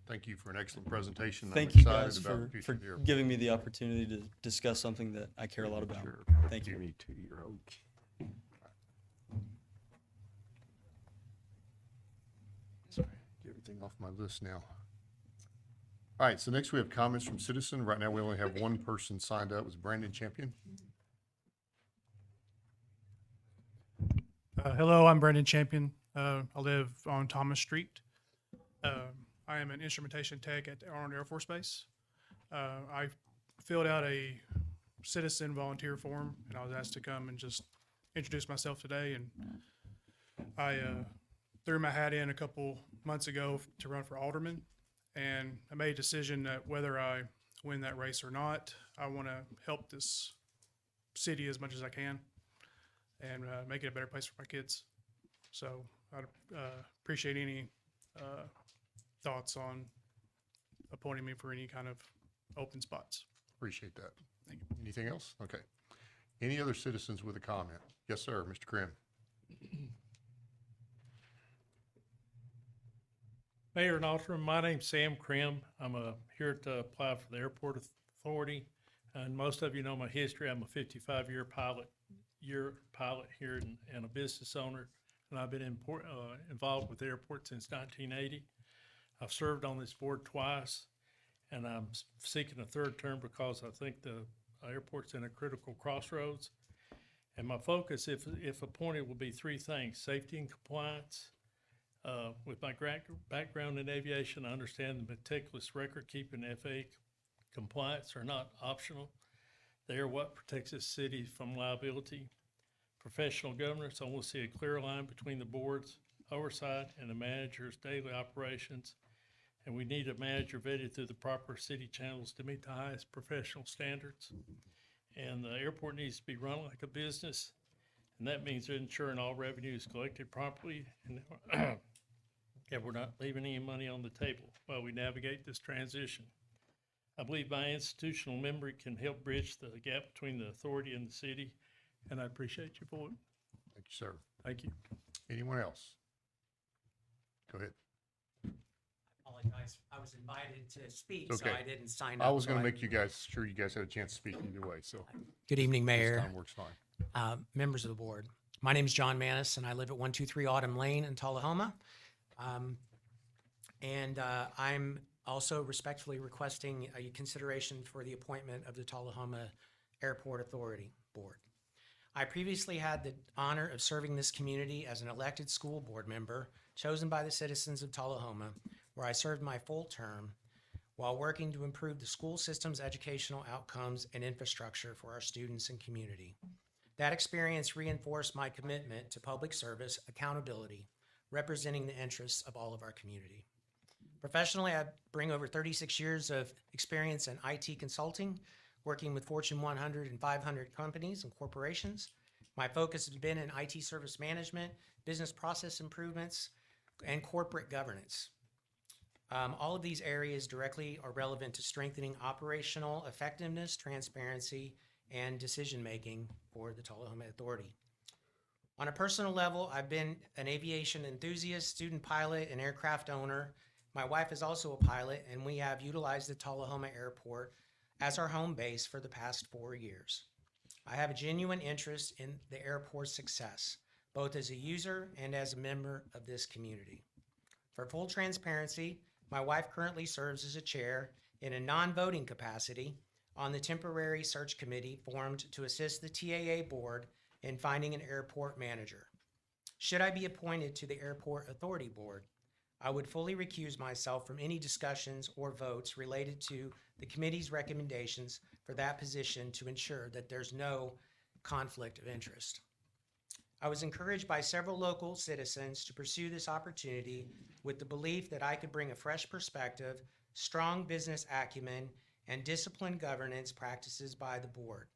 Thank you for an excellent presentation. Thank I'm you excited guys about for, the future for of the airport. giving me the opportunity to discuss something that I care a lot about. Sure. Thank you. 22-year-old kid. Sorry, get everything off my list now. All right, so next we have comments from citizen. Right now, we only have one person signed up. It's Brandon Champion. Hello, I'm Brandon Champion. I live on Thomas Street. I am an instrumentation tech at the Arnold Air Force Base. I filled out a citizen volunteer form, and I was asked to come and just introduce myself today. And I threw my hat in a couple months ago to run for alderman, and I made a decision that whether I win that race or not, I want to help this city as much as I can and make it a better place for my kids. So I'd appreciate any thoughts on appointing me for any kind of open spots. Appreciate that. Thank you. Anything else? Okay. Any other citizens with a comment? Yes, sir, Mr. Krim. Mayor and Alderman, my name's Sam Krim. I'm here to apply for the Airport Authority. And most of you know my history. I'm a 55-year pilot here and a business owner. And I've been involved with the airport since 1980. I've served on this board twice, and I'm seeking a third term because I think the airport's in a critical crossroads. And my focus, if appointed, will be three things: safety and compliance. With my background in aviation, I understand the meticulous record-keeping FAA compliance are not optional. They are what protects the city from liability. Professional governance, I want to see a clear line between the board's oversight and the manager's daily operations. And we need a manager vetted through the proper city channels to meet the highest professional standards. And the airport needs to be run like a business, and that means ensuring all revenue is collected properly and that we're not leaving any money on the table while we navigate this transition. I believe my institutional memory can help bridge the gap between the authority and the city, and I appreciate your vote. Thank you, sir. Thank you. Anyone else? Go ahead. Apologize. I was invited to speak, so Okay. I didn't sign up. I was so going to make you guys sure you guys had a chance to speak either way. So Good evening, this Mayor, time works fine. members of the board. My name is John Manis, and I live at 123 Autumn Lane in Tullahoma. I'm also respectfully requesting a consideration for the appointment of the Tullahoma Airport Authority Board. I previously had the honor of serving this community as an elected school board member chosen by the citizens of Tullahoma, where I served my full term while working to improve the school system's educational outcomes and infrastructure for our students and community. That experience reinforced my commitment to public service, accountability, representing the interests of all of our community. Professionally, I bring over 36 years of experience in IT consulting, working with Fortune 100 and 500 companies and corporations. My focus has been in IT service management, business process improvements, and corporate governance. All of these areas directly are relevant to strengthening operational effectiveness, transparency, and decision-making for the Tullahoma Authority. On a personal level, I've been an aviation enthusiast, student pilot, and aircraft owner. My wife is also a pilot, and we have utilized the Tullahoma Airport as our home base for the past 4 years. I have a genuine interest in the airport's success, both as a user and as a member of this community. For full transparency, my wife currently serves as a chair in a non-voting capacity on the temporary search committee formed to assist the TAA board in finding an airport manager. Should I be appointed to the Airport Authority Board, I would fully recuse myself from any discussions or votes related to the committee's recommendations for that position to ensure that there's no conflict of interest. I was encouraged by several local citizens to pursue this opportunity with the belief that I could bring a fresh perspective, strong business acumen, and disciplined governance practices by the board.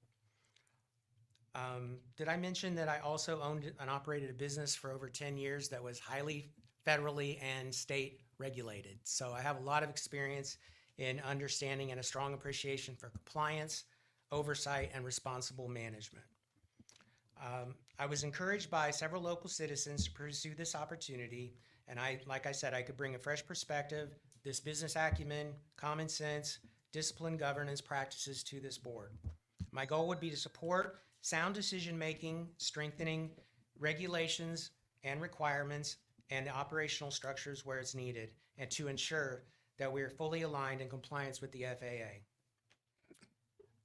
Did I mention that I also owned and operated a business for over 10 years that was highly federally and state regulated? So I have a lot of experience in understanding and a strong appreciation for compliance, oversight, and responsible management. I was encouraged by several local citizens to pursue this opportunity, and like I said, I could bring a fresh perspective, this business acumen, common sense, disciplined governance practices to this board. My goal would be to support sound decision-making, strengthening regulations and requirements and the operational structures where it's needed, and to ensure that we are fully aligned in compliance with the FAA.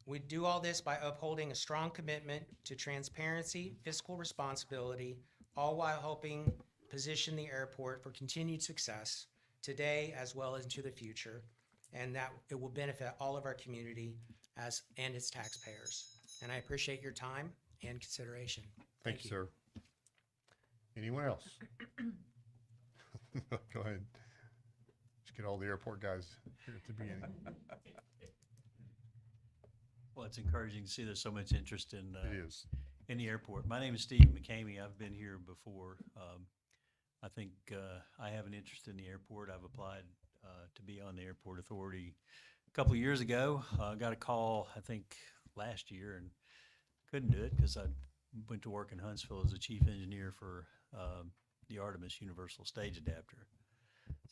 We do all this by upholding a strong commitment to transparency, fiscal responsibility, all while helping position the airport for continued success today as well as into the future, and that it will benefit all of our community and its taxpayers. And I appreciate your time and consideration. Thank you, sir. Anyone else? Go ahead. Just get all the airport guys here at the beginning. Well, it's encouraging to see there's so much interest in It is. in the airport. My name is Steve McCamey. I've been here before. I think I have an interest in the airport. I've applied to be on the airport authority a couple of years ago. Got a call, I think, last year and couldn't do it because I went to work in Huntsville as a chief engineer for the Artemis Universal Stage Adapter.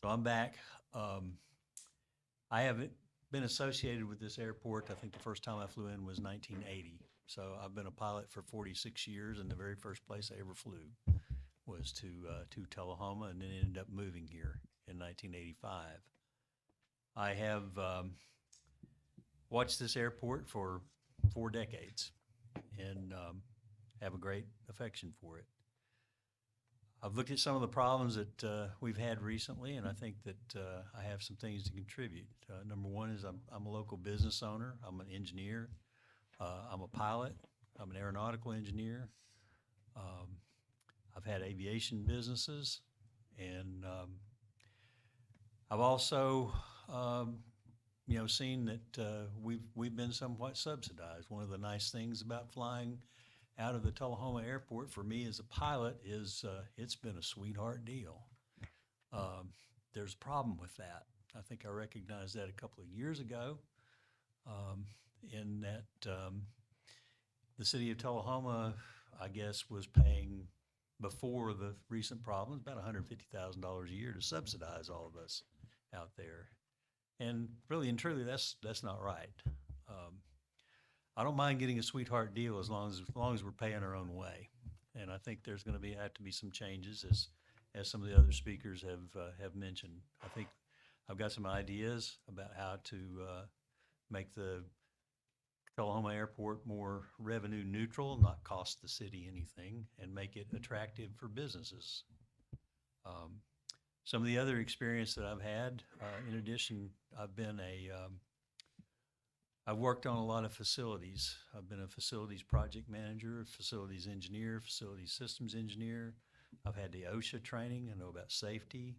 So I'm back. I haven't been associated with this airport. I think the first time I flew in was 1980. So I've been a pilot for 46 years, and the very first place I ever flew was to Tullahoma, and then ended up moving here in 1985. I have watched this airport for 4 decades, and have a great affection for it. I've looked at some of the problems that we've had recently, and I think that I have some things to contribute. Number one is I'm a local business owner. I'm an engineer. I'm a pilot. I'm an aeronautical engineer. I've had aviation businesses, and I've also, seen that we've been somewhat subsidized. One of the nice things about flying out of the Tullahoma Airport for me as a pilot is it's been a sweetheart deal. There's a problem with that. I think I recognized that a couple of years ago, in that the city of Tullahoma, I guess, was paying, before the recent problems, about $150,000 a year to subsidize all of us out there. And really and truly, that's not right. I don't mind getting a sweetheart deal as long as we're paying our own way. And I think there's going to have to be some changes, as some of the other speakers have mentioned. I think I've got some ideas about how to make the Tullahoma Airport more revenue neutral, not cost the city anything, and make it attractive for businesses. Some of the other experience that I've had, in addition, I've worked on a lot of facilities. I've been a facilities project manager, facilities engineer, facilities systems engineer. I've had the OSHA training. I know about safety.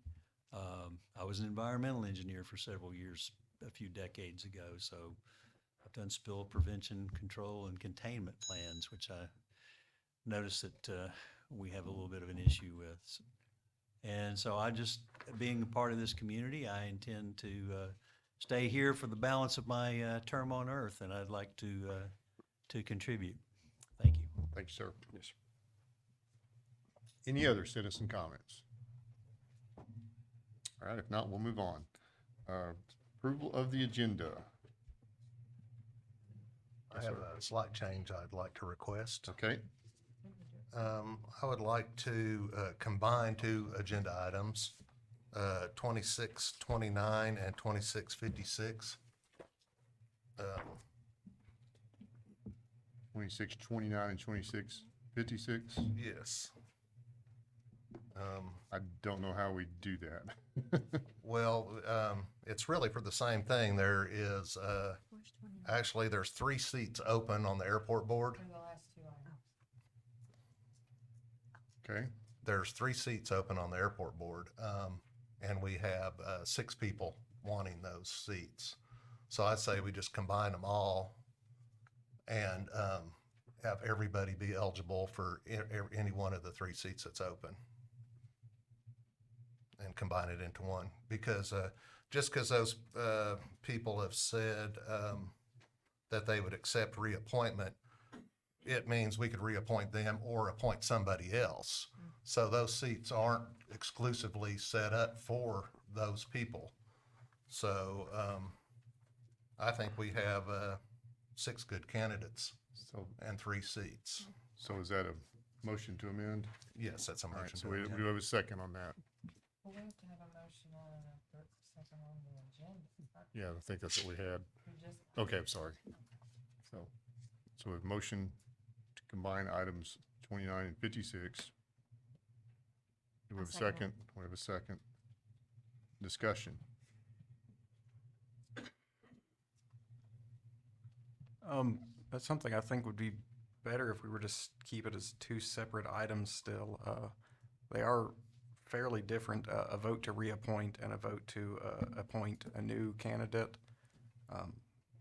I was an environmental engineer for several years, a few decades ago. So I've done spill prevention, control, and containment plans, which I noticed that we have a little bit of an issue with. And so being a part of this community, I intend to stay here for the balance of my term on earth, and I'd like to contribute. Thank you. Thank you, sir. Yes, sir. Any other citizen comments? All right, if not, we'll move on. Approval of the agenda. I have a slight change I'd like to request. Okay. I would like to combine two agenda items, 2629 and 2656. 2629 and 2656? Yes. I don't know how we do that. Well, it's really for the same thing. There is, actually, there's 3 seats open on the airport board. Okay. There's 3 seats open on the airport board, and we have 6 people wanting those seats. So I say we just combine them all and have everybody be eligible for any one of the 3 seats that's open, and combine it into one. Because just because those people have said that they would accept reappointment, it means we could reappoint them or appoint somebody else. So those seats aren't exclusively set up for those people. So I think we have 6 good candidates and 3 seats. So is that a motion to amend? Yes, that's a All right, motion so to we amend. do have a second on that. Well, we have to have a motion on a second on the agenda. Yeah, I think that's what we had. We just- Okay, I'm sorry. So we have motion to combine items 29 and 56. Do we have a second? We have a second. Discussion. That's something I think would be better if we were to keep it as 2 separate items still. They are fairly different, a vote to reappoint and a vote to appoint a new candidate.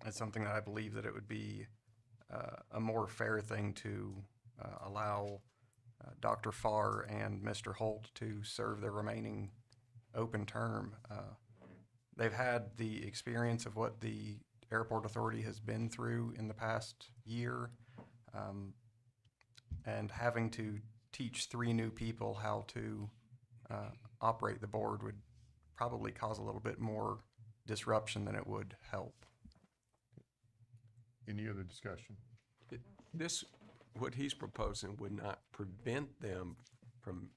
It's something that I believe that it would be a more fair thing to allow Dr. Farr and Mr. Holt to serve their remaining open term. They've had the experience of what the Airport Authority has been through in the past year, and having to teach 3 new people how to operate the board would probably cause a little bit more disruption than it would help. Any other discussion? What he's proposing would not prevent them from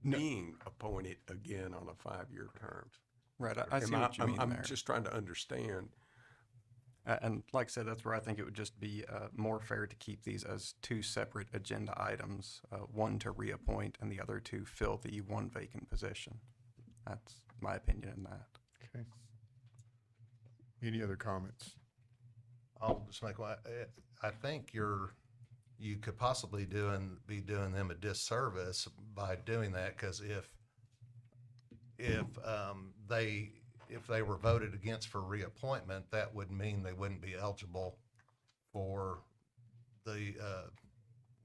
being appointed again on a 5-year term. Right, I see what you mean I'm there. just trying to understand. And like I said, that's where I think it would just be more fair to keep these as two separate agenda items, one to reappoint and the other to fill the one vacant position. That's my opinion in that. Okay. Any other comments? I'll just make one. I think you could possibly be doing them a disservice by doing that, because if they were voted against for reappointment, that would mean they wouldn't be eligible for the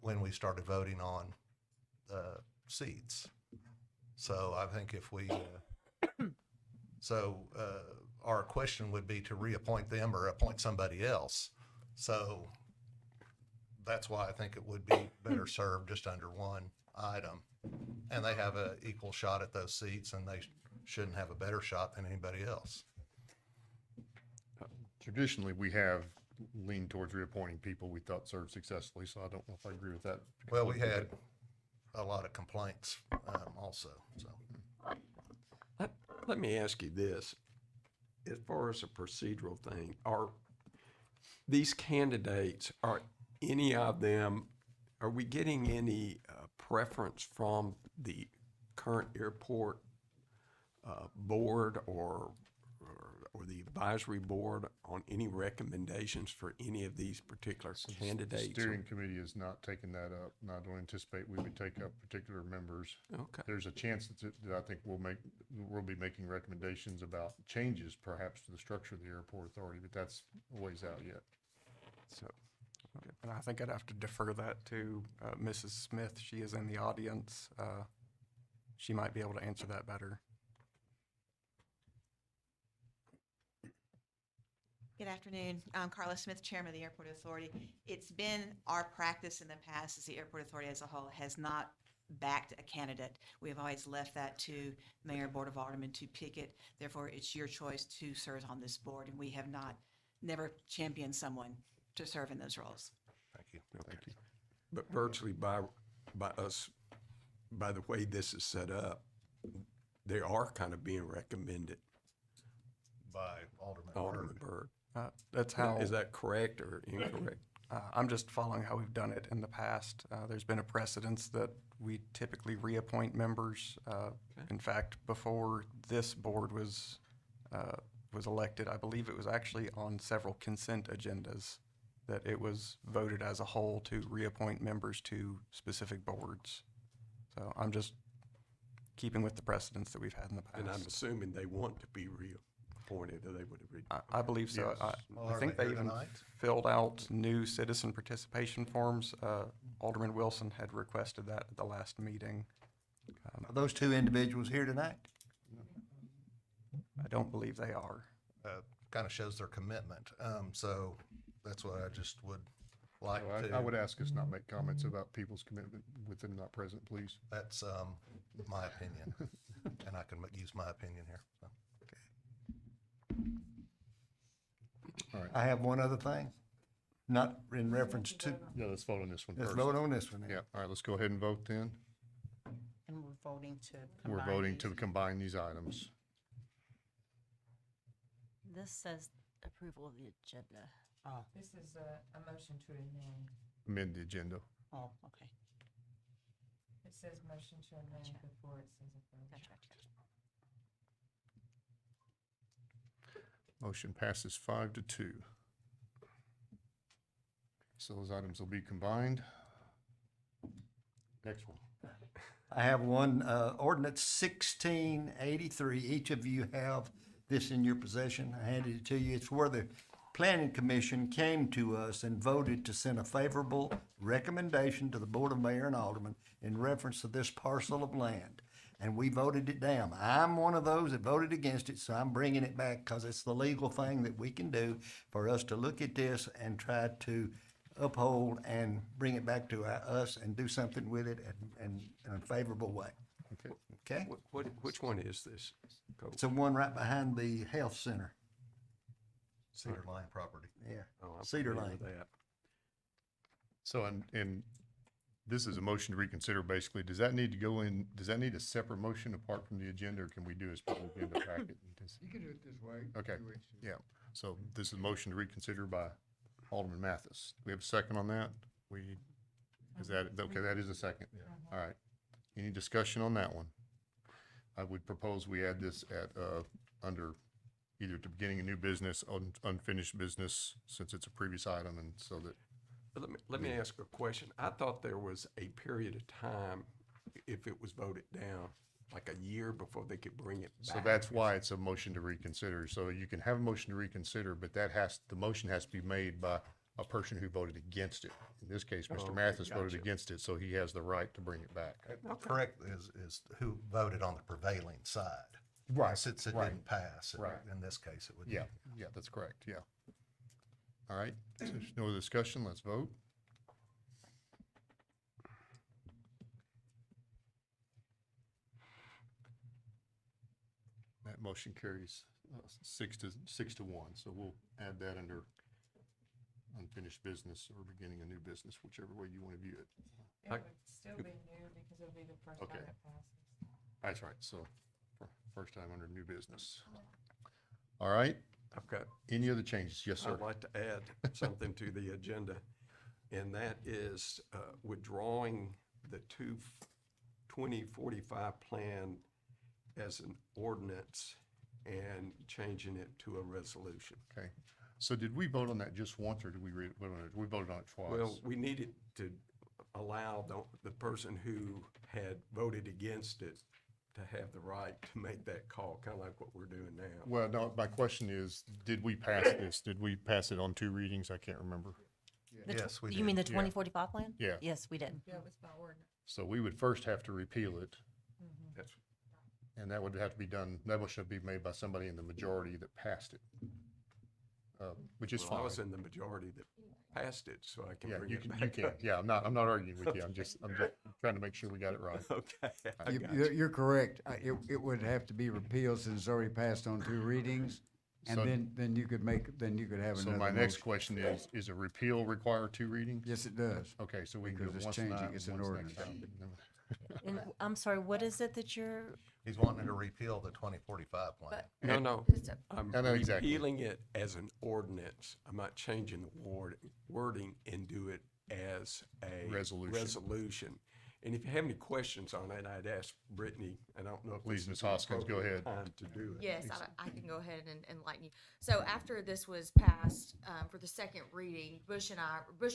when we started voting on seats. So I think if we our question would be to reappoint them or appoint somebody else. So that's why I think it would be better served just under one item. And they have an equal shot at those seats, and they shouldn't have a better shot than anybody else. Traditionally, we have leaned towards reappointing people we thought served successfully, so I don't know if I agree with that. Well, we had a lot of complaints also, so. Let me ask you this. As far as a procedural thing, are these candidates, are any of them, are we getting any preference from the current airport board or the advisory board on any recommendations for any of these particular candidates? The steering committee has not taken that up, and I don't anticipate we would take up particular members. Okay. There's a chance that I think we'll be making recommendations about changes perhaps to the structure of the airport authority, but that's a ways out yet. So, okay. And I think I'd have to defer that to Mrs. Smith. She is in the audience. She might be able to answer that better. Good afternoon. I'm Carla Smith, Chairman of the Airport Authority. It's been our practice in the past as the Airport Authority as a whole has not backed a candidate. We have always left that to Mayor, Board of Aldermen to pick it. Therefore, it's your choice to serve on this board, and we have never championed someone to serve in those roles. Thank you. Thank you. But virtually by the way this is set up, they are kind of being recommended By Alderman Byrd. That's how. Is that correct or incorrect? I'm just following how we've done it in the past. There's been a precedence that we typically reappoint members. In fact, before this board was elected, I believe it was actually on several consent agendas that it was voted as a whole to reappoint members to specific boards. So I'm just keeping with the precedents that we've had in the past. And I'm assuming they want to be reappointed, or they would have. I believe so. Yes. I think they even filled out new citizen participation forms. Alderman Wilson had requested that at the last meeting. Are those two individuals here tonight? I don't believe they are. Kind of shows their commitment. So that's what I just would like to. I would ask us not make comments about people's commitment with them not present, please. That's my opinion, and I can use my opinion here. So. All right. I have one other thing, not in reference to, Yeah, let's vote on this one let's first. vote on this one. then. Yeah, all right, let's go ahead and vote then. And we're voting to We're combine voting these. to combine these items. This says approval of the agenda. Oh, this is a motion to amend. Amend the agenda. Oh, okay. It says motion to amend Gotcha. before it says approve. Gotcha. Motion passes 5-2. So those items will be combined. Next one. I have one, ordinance 1683. Each of you have this in your possession. I handed it to you. It's where the Planning Commission came to us and voted to send a favorable recommendation to the Board of Mayor and Aldermen in reference to this parcel of land. And we voted it down. I'm one of those that voted against it, so I'm bringing it back because it's the legal thing that we can do for us to look at this and try to uphold and bring it back to us and do something with it in a favorable way. Okay. Okay? Which one is this? It's the one right behind the health center. Cedar Line property. Yeah, Oh, I'm Cedar familiar Lane. with that. So, and this is a motion to reconsider, basically. Does that need to go in, does that need a separate motion apart from the agenda, or can we do as part of the agenda packet? You can do it this way. Okay, if you wish to. yeah. So this is a motion to reconsider by Alderman Mathis. Do we have a second on that? Is that, okay, that is a second. All right. Any discussion on that one? I would propose we add this at, under either at the beginning of new business, unfinished business, since it's a previous item, and so that. But let me ask a question. I thought there was a period of time, if it was voted down, like a year before they could bring it back. So that's why it's a motion to reconsider. So you can have a motion to reconsider, but the motion has to be made by a person who voted against it. In this case, Mr. Okay, Mathis voted gotcha. against it, so he has the right to bring it back. Correct is who voted on the prevailing side. Right, Since it right. didn't pass, Right. in this case, it would. Yeah, yeah, that's correct, yeah. All right, so there's no other discussion, let's vote. That motion carries 6-1, so we'll add that under unfinished business or beginning a new business, whichever way you want to view it. It would still be new because it'll be the first Okay. time it passes. That's right, so first time under new business. All right, I've got, any other changes? Yes, sir. I'd like to add something to the agenda, and that is withdrawing the 2045 plan as an ordinance and changing it to a resolution. Okay, so did we vote on that just once, or did we vote on it? We voted on it twice. Well, we needed to allow the person who had voted against it to have the right to make that call, kind of like what we're doing now. Well, no, my question is, did we pass this? Did we pass it on 2 readings? I can't remember. Yes, we You mean the Yeah. 2045 plan? Yeah. Yes, we did. Yeah, it was by ordinance. So we would first have to repeal it, That's, and that would have to be done, that motion would be made by somebody in the majority that passed it. Which is well, I fine. was in the majority that passed it, so I can Yeah, bring you it can, back you can, up. yeah, I'm not arguing with you, I'm just trying to make sure we got it right. Okay. I got You're correct. It would have to be repealed since it's already passed on 2 readings. And So- then you could have So another my next motion. question is a repeal require 2 readings? Yes, it does. Okay, so we can do Because it it's once changing. tonight, It's and an once next ordinance. time. And I'm sorry, what is it that you're, He's wanting to repeal the 2045 plan. No, I'm No, exactly. repealing it as an ordinance. I'm not changing the wording and do it as a resolution. And if you have any questions on it, I'd ask Brittany, I don't know if Please, this Ms. is the Hoskins, go appropriate ahead. time to do it. Yes, I can go ahead and enlighten you. So after this was passed for the second reading, Bush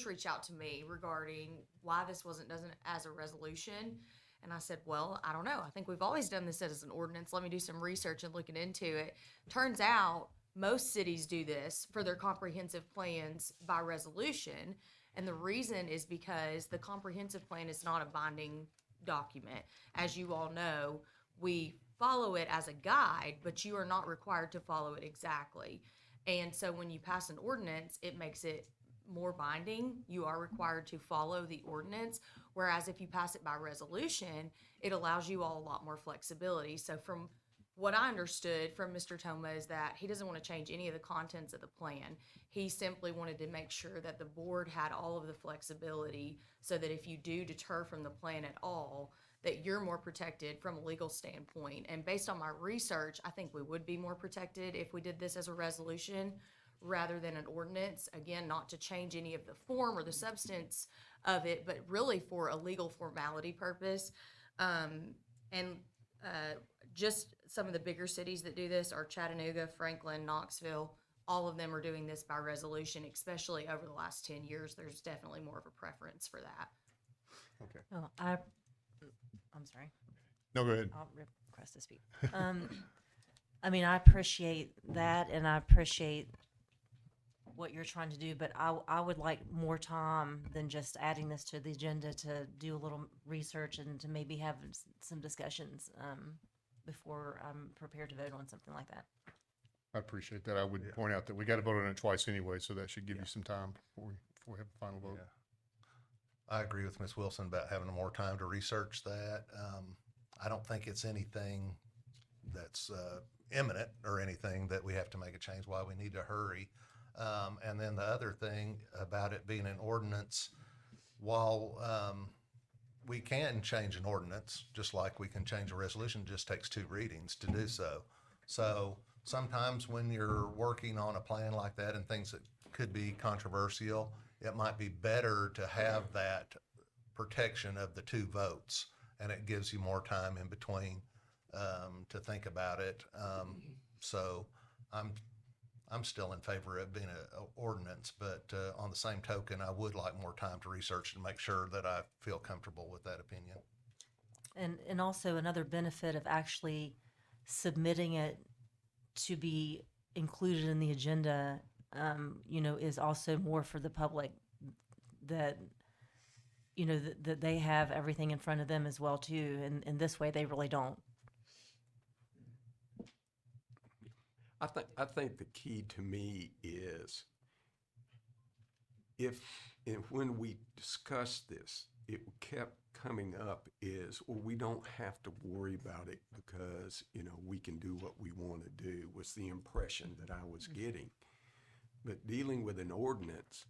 reached out to me regarding why this wasn't done as a resolution. And I said, well, I don't know. I think we've always done this as an ordinance. Let me do some research and looking into it. Turns out most cities do this for their comprehensive plans by resolution. And the reason is because the comprehensive plan is not a binding document. As you all know, we follow it as a guide, but you are not required to follow it exactly. And so when you pass an ordinance, it makes it more binding. You are required to follow the ordinance, whereas if you pass it by resolution, it allows you all a lot more flexibility. So from what I understood from Mr. Toma is that he doesn't want to change any of the contents of the plan. He simply wanted to make sure that the board had all of the flexibility so that if you do deter from the plan at all, that you're more protected from a legal standpoint. And based on my research, I think we would be more protected if we did this as a resolution rather than an ordinance. Again, not to change any of the form or the substance of it, but really for a legal formality purpose. Just some of the bigger cities that do this are Chattanooga, Franklin, Knoxville. All of them are doing this by resolution, especially over the last 10 years. There's definitely more of a preference for that. Okay. oh, I'm sorry. No, go ahead. I'll request to speak. I mean, I appreciate that and I appreciate what you're trying to do, but I would like more time than just adding this to the agenda to do a little research and to maybe have some discussions before I'm prepared to vote on something like that. I appreciate that. I would point out that we got to vote on it twice anyway, so that should give you some time before we have a final vote. I agree with Ms. Wilson about having more time to research that. I don't think it's anything that's imminent or anything that we have to make a change, why we need to hurry. And then the other thing about it being an ordinance, while we can change an ordinance, just like we can change a resolution, it just takes 2 readings to do so. So sometimes when you're working on a plan like that and things that could be controversial, it might be better to have that protection of the two votes, and it gives you more time in between to think about it. So I'm still in favor of being a ordinance, but on the same token, I would like more time to research and make sure that I feel comfortable with that opinion. And also another benefit of actually submitting it to be included in the agenda, is also more for the public, that, that they have everything in front of them as well too. And in this way, they really don't. I think the key to me is when we discussed this, it kept coming up is, well, we don't have to worry about it because, we can do what we want to do, was the impression that I was getting. But dealing with an ordinance,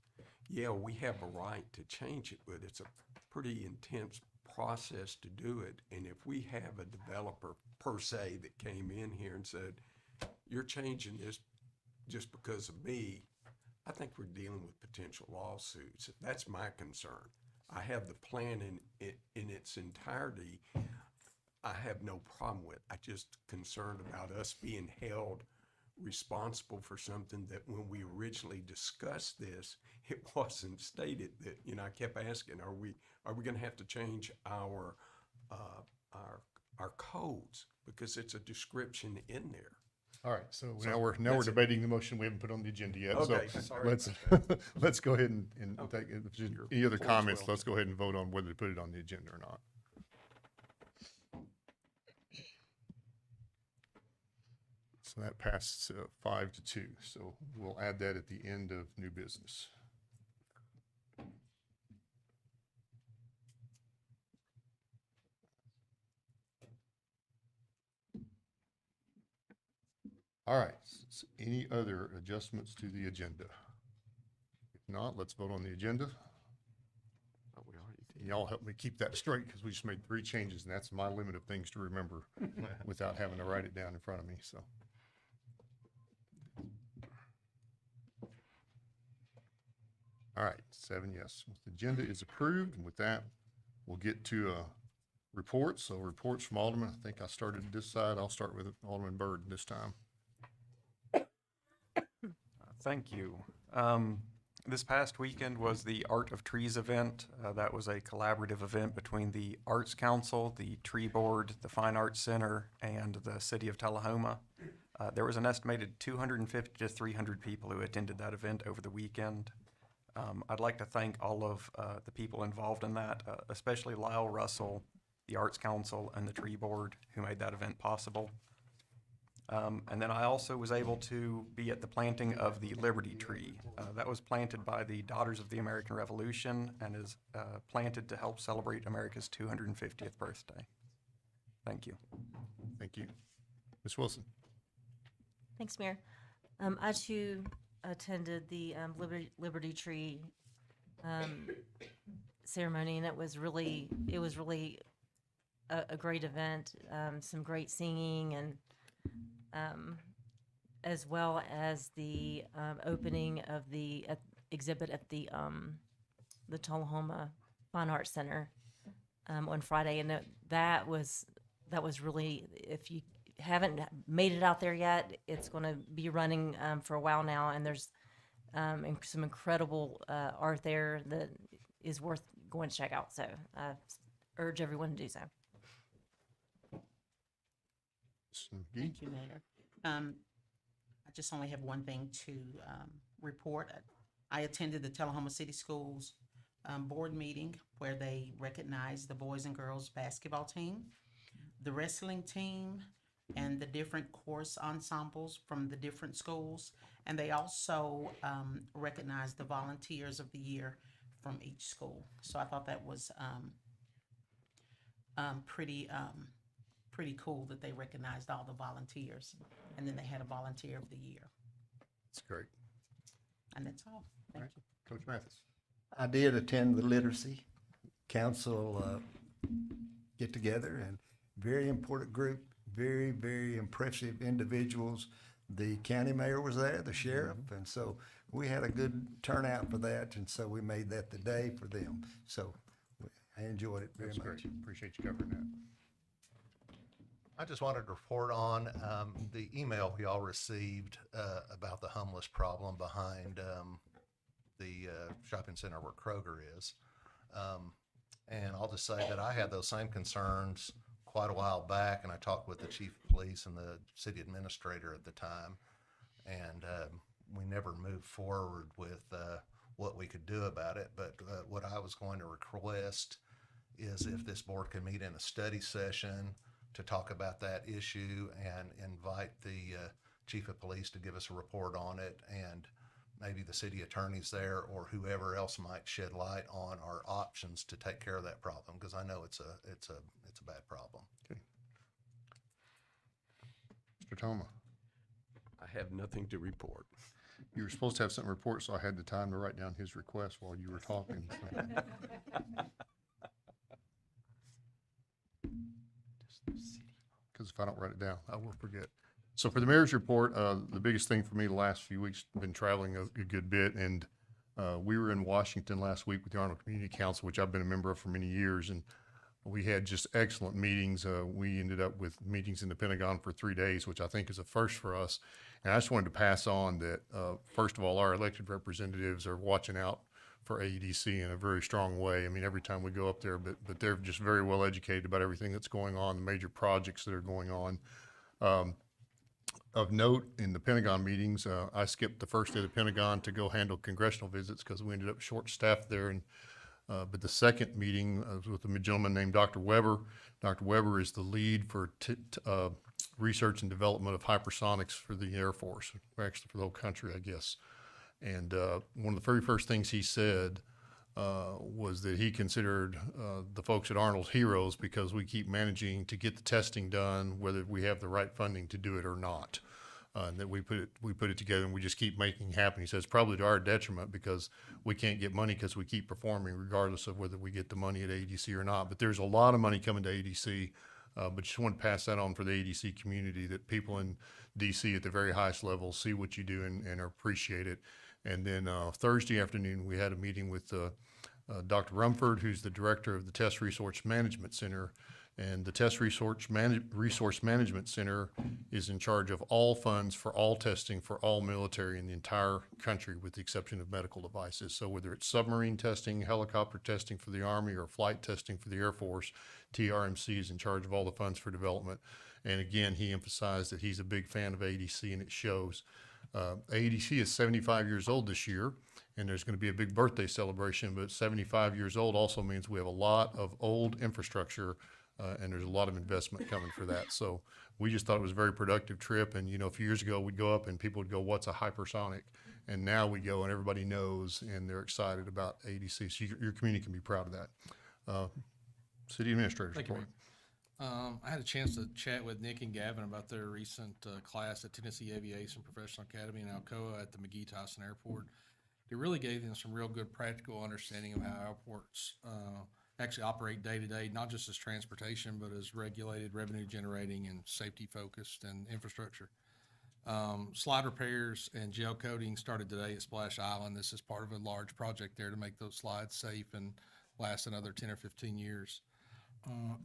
yeah, we have a right to change it, but it's a pretty intense process to do it. And if we have a developer per se that came in here and said, you're changing this just because of me, I think we're dealing with potential lawsuits. That's my concern. I have the plan in its entirety. I have no problem with. I just concerned about us being held responsible for something that when we originally discussed this, it wasn't stated. That, I kept asking, are we going to have to change our codes, because it's a description in there. All right, so now we're debating the motion we haven't put on the agenda yet. Okay, So sorry let's go ahead and take, if there's any other floor's comments, well. let's go ahead and vote on whether to put it on the agenda or not. So that passed 5-2. So we'll add that at the end of new business. All right, any other adjustments to the agenda? If not, let's vote on the agenda. Y'all help me keep that straight, because we just made 3 changes, and that's my limit of things to remember without having to write it down in front of me, so. All right, 7 yes. The agenda is approved, and with that, we'll get to reports. So reports from Alderman. I think I started this side. I'll start with Alderman Byrd this time. Thank you. This past weekend was the Art of Trees event. That was a collaborative event between the Arts Council, the Tree Board, the Fine Arts Center, and the City of Tullahoma. There was an estimated 250 to 300 people who attended that event over the weekend. I'd like to thank all of the people involved in that, especially Lyle Russell, the Arts Council, and the Tree Board, who made that event possible. And then I also was able to be at the planting of the Liberty Tree. That was planted by the Daughters of the American Revolution and is planted to help celebrate America's 250th birthday. Thank you. Thank you. Ms. Wilson. Thanks, Mayor. I too attended the Liberty Tree ceremony, and it was really a great event. Some great singing, and as well as the opening of the exhibit at the Tullahoma Fine Arts Center on Friday, and that was really, if you haven't made it out there yet, it's going to be running for a while now, and there's some incredible art there that is worth going to check out. So I urge everyone to do so. Thank you, Mayor. I just only have one thing to report. I attended the Tullahoma City Schools board meeting where they recognized the boys and girls basketball team, the wrestling team, and the different course ensembles from the different schools. And they also recognized the volunteers of the year from each school. So I thought that was pretty cool that they recognized all the volunteers, and then they had a volunteer of the year. That's great. And that's all. Thank you. Coach Mathis. I did attend the Literacy Council get together, and very important group, very, very impressive individuals The county mayor was there, the sheriff, and so we had a good turnout for that, and so we made that the day for them. So I enjoyed it very That's much. great. Appreciate you covering that. I just wanted to report on the email we all received about the homeless problem behind the shopping center where Kroger is. And I'll just say that I had those same concerns quite a while back, and I talked with the chief of police and the city administrator at the time, and we never moved forward with what we could do about it. But what I was going to request is if this board can meet in a study session to talk about that issue and invite the chief of police to give us a report on it, and maybe the city attorneys there or whoever else might shed light on our options to take care of that problem, because I know it's a bad problem. Okay. Mr. Toma, I have nothing to report. you were supposed to have something to report, so I had the time to write down his request while you were talking. Because if I don't write it down, I will forget. So for the mayor's report, the biggest thing for me the last few weeks, I've been traveling a good bit, and we were in Washington last week with the Arnold Community Council, which I've been a member of for many years, and we had just excellent meetings. We ended up with meetings in the Pentagon for 3 days, which I think is a first for us. And I just wanted to pass on that, first of all, our elected representatives are watching out for AEDC in a very strong way. I mean, every time we go up there, but they're just very well educated about everything that's going on, the major projects that are going on. Of note, in the Pentagon meetings, I skipped the first day of the Pentagon to go handle congressional visits because we ended up short-staffed there. And but the second meeting was with a gentleman named Dr. Weber. Dr. Weber is the lead for research and development of hypersonics for the Air Force, actually for the whole country, I guess. And one of the very first things he said was that he considered the folks at Arnold heroes because we keep managing to get the testing done, whether we have the right funding to do it or not. And that we put it together and we just keep making it happen. He says probably to our detriment because we can't get money because we keep performing regardless of whether we get the money at ADC or not. But there's a lot of money coming to ADC. But just want to pass that on for the ADC community, that people in DC at the very highest level see what you do and appreciate it. And then Thursday afternoon, we had a meeting with Dr. Rumford, who's the director of the Test Resource Management Center. And the Test Resource Management Center is in charge of all funds for all testing for all military in the entire country, with the exception of medical devices. So whether it's submarine testing, helicopter testing for the Army, or flight testing for the Air Force, TRMC is in charge of all the funds for development. And again, he emphasized that he's a big fan of ADC, and it shows. ADC is 75 years old this year, and there's going to be a big birthday celebration, but 75 years old also means we have a lot of old infrastructure, and there's a lot of investment coming for that. So we just thought it was a very productive trip. And, you know, a few years ago, we'd go up and people would go, what's a hypersonic? And now we go and everybody knows and they're excited about ADC. So your community can be proud of that. City Administrator's Thank you, report. Mayor. I had a chance to chat with Nick and Gavin about their recent class at Tennessee Aviation Professional Academy in Alcoa at the McGee-Tyson Airport. It really gave them some real good practical understanding of how airports actually operate day to day, not just as transportation, but as regulated, revenue generating, and safety focused and infrastructure. Slide repairs and gel coating started today at Splash Island. This is part of a large project there to make those slides safe and last another 10 or 15 years.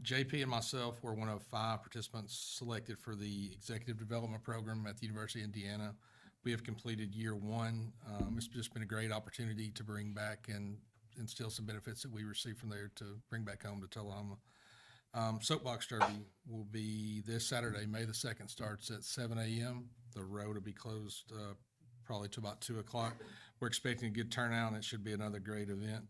JP and myself were one of 5 participants selected for the Executive Development Program at the University of Indiana. We have completed year 1. It's just been a great opportunity to bring back and instill some benefits that we received from there to bring back home to Tullahoma. Soapbox Derby will be this Saturday, May the 2nd, starts at 7 a.m. The road will be closed probably to about 2 o'clock. We're expecting a good turnout, and it should be another great event.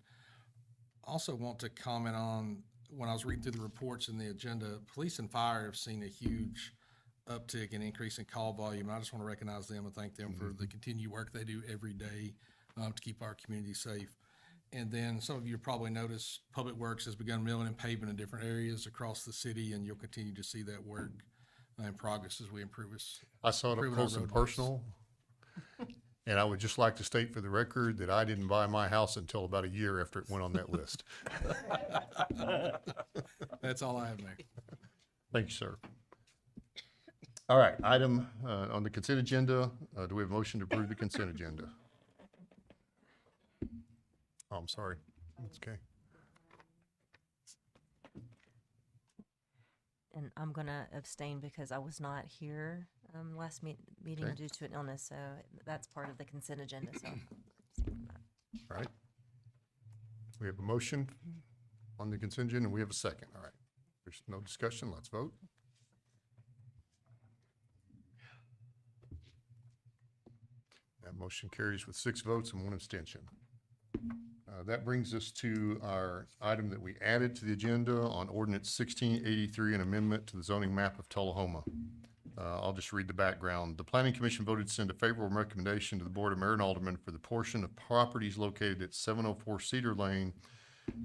Also want to comment on, when I was reading through the reports and the agenda, police and fire have seen a huge uptick and increase in call volume. And I just want to recognize them and thank them for the continued work they do every day to keep our community safe. And then some of you probably noticed Public Works has begun milling and paving in different areas across the city, and you'll continue to see that work in progress as we improve us. I saw it up close and personal. And I would just like to state for the record that I didn't buy my house until about a year after it went on that list. That's all I have, Mayor. Thank you, sir. All right, item on the consent agenda. Do we have a motion to approve the consent agenda? Oh, I'm sorry. That's okay. And I'm gonna abstain because I was not here last meeting Okay. due to an illness, so that's part of the consent agenda, so. All right. We have a motion on the consent agenda, and we have a second. All right. There's no discussion. Let's vote. That motion carries with 6 votes and 1 abstention. That brings us to our item that we added to the agenda on ordinance 1683, an amendment to the zoning map of Tullahoma. I'll just read the background. The Planning Commission voted to send a favorable recommendation to the Board of Mayor and Aldermen for the portion of properties located at 704 Cedar Lane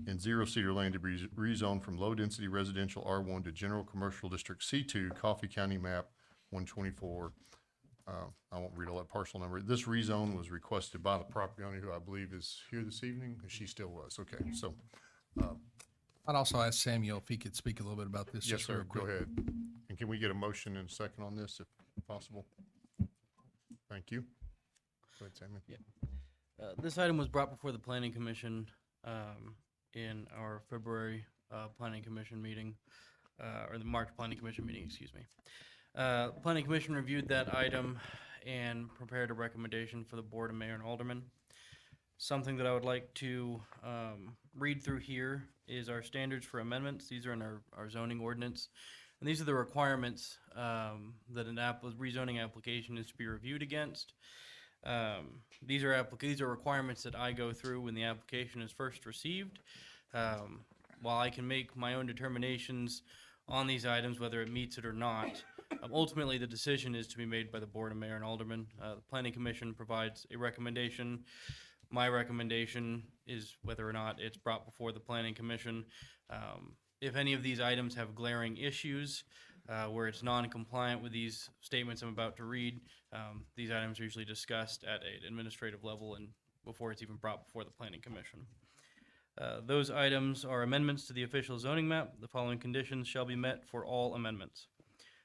and 0 Cedar Lane to be rezoned from low-density residential R1 to general commercial district C2, Coffee County map 124. I won't read all that parcel number. This rezone was requested by the property owner, who I believe is here this evening. She still was. Okay, so. I'd also ask Samuel if he could speak a little bit about this. Yes, just sir. real Go quick. ahead. And can we get a motion and a second on this if possible? Thank you. Go ahead, Samuel. This item was brought before the Planning Commission in our February Planning Commission meeting, or the March Planning Commission meeting, excuse me. Planning Commission reviewed that item and prepared a recommendation for the Board of Mayor and Aldermen. Something that I would like to read through here is our standards for amendments. These are in our zoning ordinance. And these are the requirements that an rezoning application is to be reviewed against. These are requirements that I go through when the application is first received. While I can make my own determinations on these items, whether it meets it or not, ultimately the decision is to be made by the Board of Mayor and Aldermen. The Planning Commission provides a recommendation. My recommendation is whether or not it's brought before the Planning Commission. If any of these items have glaring issues where it's non-compliant with these statements I'm about to read, these items are usually discussed at an administrative level and before it's even brought before the Planning Commission. Those items are amendments to the official zoning map. The following conditions shall be met for all amendments.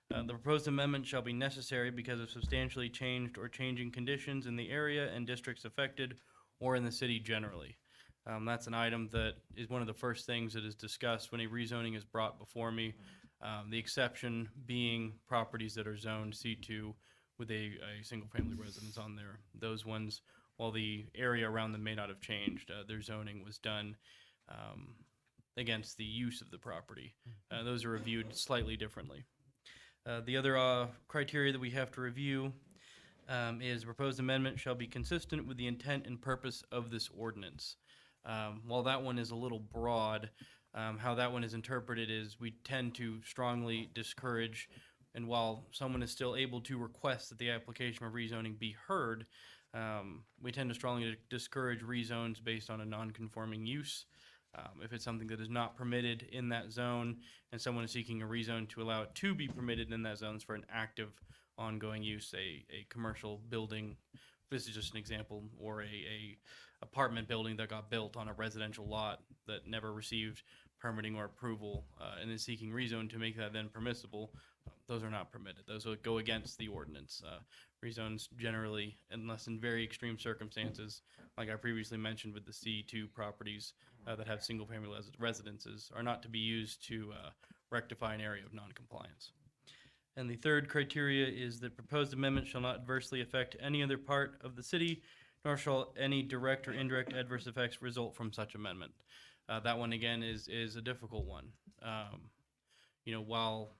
The proposed amendment shall be necessary because of substantially changed or changing conditions in the area and districts affected or in the city generally. That's an item that is one of the first things that is discussed when a rezoning is brought before me. The exception being properties that are zoned C2 with a single-family residence on there. Those ones, while the area around them may not have changed, their zoning was done against the use of the property. Those are reviewed slightly differently. The other criteria that we have to review is proposed amendment shall be consistent with the intent and purpose of this ordinance. While that one is a little broad, how that one is interpreted is we tend to strongly discourage, and while someone is still able to request that the application of rezoning be heard, we tend to strongly discourage rezones based on a non-conforming use. If it's something that is not permitted in that zone and someone is seeking a rezone to allow it to be permitted in that zone for an active ongoing use, a commercial building, this is just an example, or a apartment building that got built on a residential lot that never received permitting or approval and is seeking rezone to make that then permissible, those are not permitted. Those would go against the ordinance. Rezones generally, unless in very extreme circumstances, like I previously mentioned with the C2 properties that have single-family residences, are not to be used to rectify an area of noncompliance. And the third criteria is that proposed amendment shall not adversely affect any other part of the city, nor shall any direct or indirect adverse effects result from such amendment. That one, again, is a difficult one. While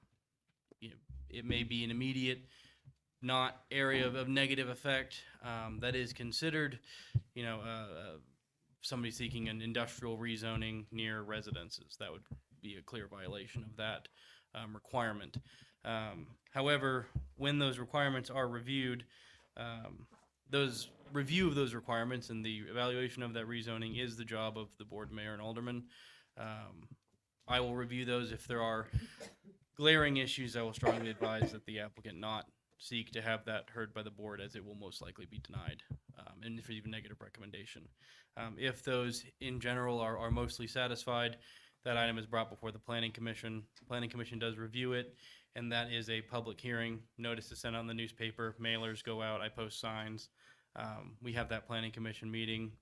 it may be an immediate not area of negative effect that is considered, somebody seeking an industrial rezoning near residences, that would be a clear violation of that requirement. However, when those requirements are reviewed, those review of those requirements and the evaluation of that rezoning is the job of the board, mayor, and alderman. I will review those. If there are glaring issues, I will strongly advise that the applicant not seek to have that heard by the board, as it will most likely be denied, and if even negative recommendation. If those in general are mostly satisfied, that item is brought before the Planning Commission. The Planning Commission does review it and that is a public hearing. Notice is sent out in the newspaper, mailers go out, I post signs. We have that planning commission meeting,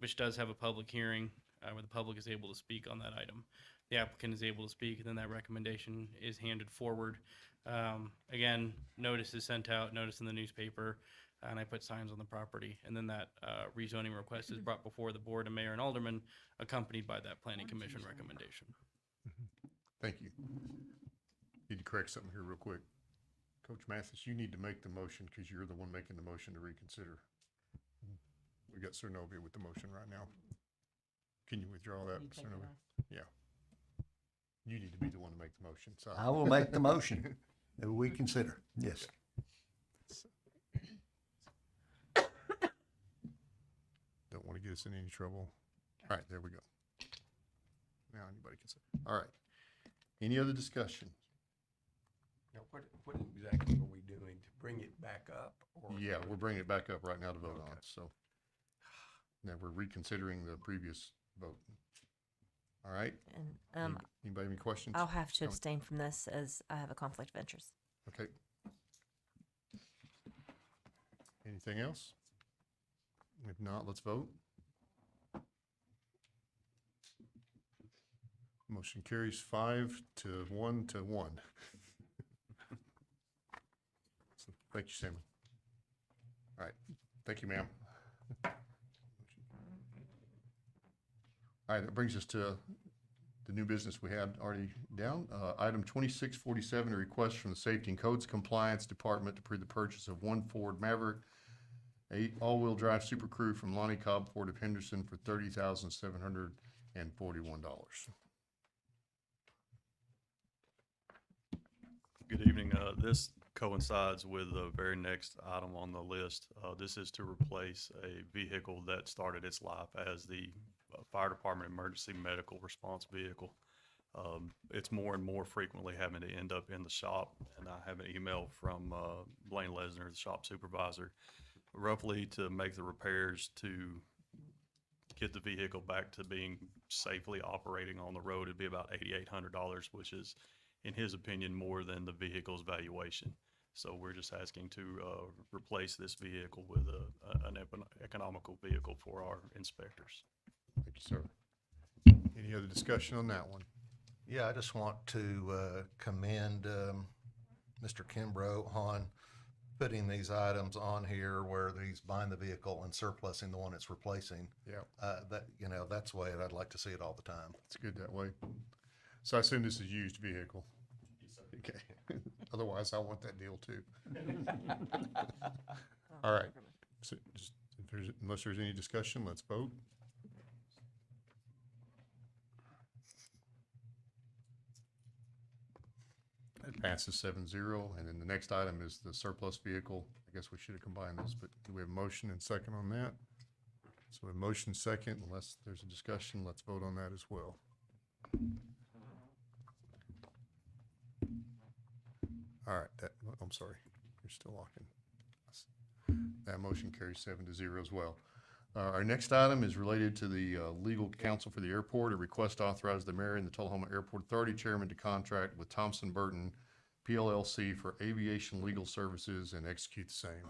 which does have a public hearing, where the public is able to speak on that item. The applicant is able to speak, and then that recommendation is handed forward. Again, notice is sent out, notice in the newspaper, and I put signs on the property, and then that rezoning request is brought before the board and mayor and alderman, accompanied by that planning commission recommendation. Thank you. Need to correct something here real quick. Coach Mathis, you need to make the motion because you're the one making the motion to reconsider. We got Cernovia with the motion right now. Can you withdraw that, Cernovia? Yeah. You need to be the one to make the motion. Sorry. I will make the motion that we consider, yes. Don't want to get us in any trouble. All right, there we go. Now anybody can say. All right. Any other discussion? Now, what exactly are we doing to bring it back up? Or Yeah, we're bringing it back up right now to vote on, so. Now we're reconsidering the previous vote. All right? And Anybody have any questions? I'll have to Comment? abstain from this as I have a conflict of interest. Okay. Anything else? If not, let's vote. Motion carries 5 to 1 to 1. So, thank you, Sammy. All right. Thank you, ma'am. All right, that brings us to the new business we had already down. Item 2647, a request from the Safety and Codes Compliance Department to approve the purchase of one Ford Maverick, all-wheel drive Super Crew from Lonnie Cobb Ford of Henderson for $30,741. Good evening. This coincides with the very next item on the list. This is to replace a vehicle that started its life as the fire department emergency medical response vehicle. It's more and more frequently having to end up in the shop, and I have an email from Blaine Lesner, the shop supervisor, roughly to make the repairs to get the vehicle back to being safely operating on the road. It'd be about $8,800, which is, in his opinion, more than the vehicle's valuation. So we're just asking to replace this vehicle with an economical vehicle for our inspectors. Thank you, sir. Any other discussion on that one? Yeah, I just want to commend Mr. Kimbrough on putting these items on here where he's buying the vehicle and surplusing the one it's replacing. Yeah. That, you know, that's the way I'd like to see it all the time. It's good that way. So I assume this is a used vehicle? Okay. Otherwise, I want that deal too. All right. So just, unless there's any discussion, let's vote. It passes 7-0, and then the next item is the surplus vehicle. I guess we should have combined this, but do we have a motion and second on that? So a motion second, unless there's a discussion, let's vote on that as well. All right, I'm sorry, you're still locking. That motion carries 7-0 as well. Our next item is related to the legal counsel for the airport. A request to authorize the mayor and the Tullahoma Airport Authority chairman to contract with Thompson Burton PLLC for aviation legal services and execute the same.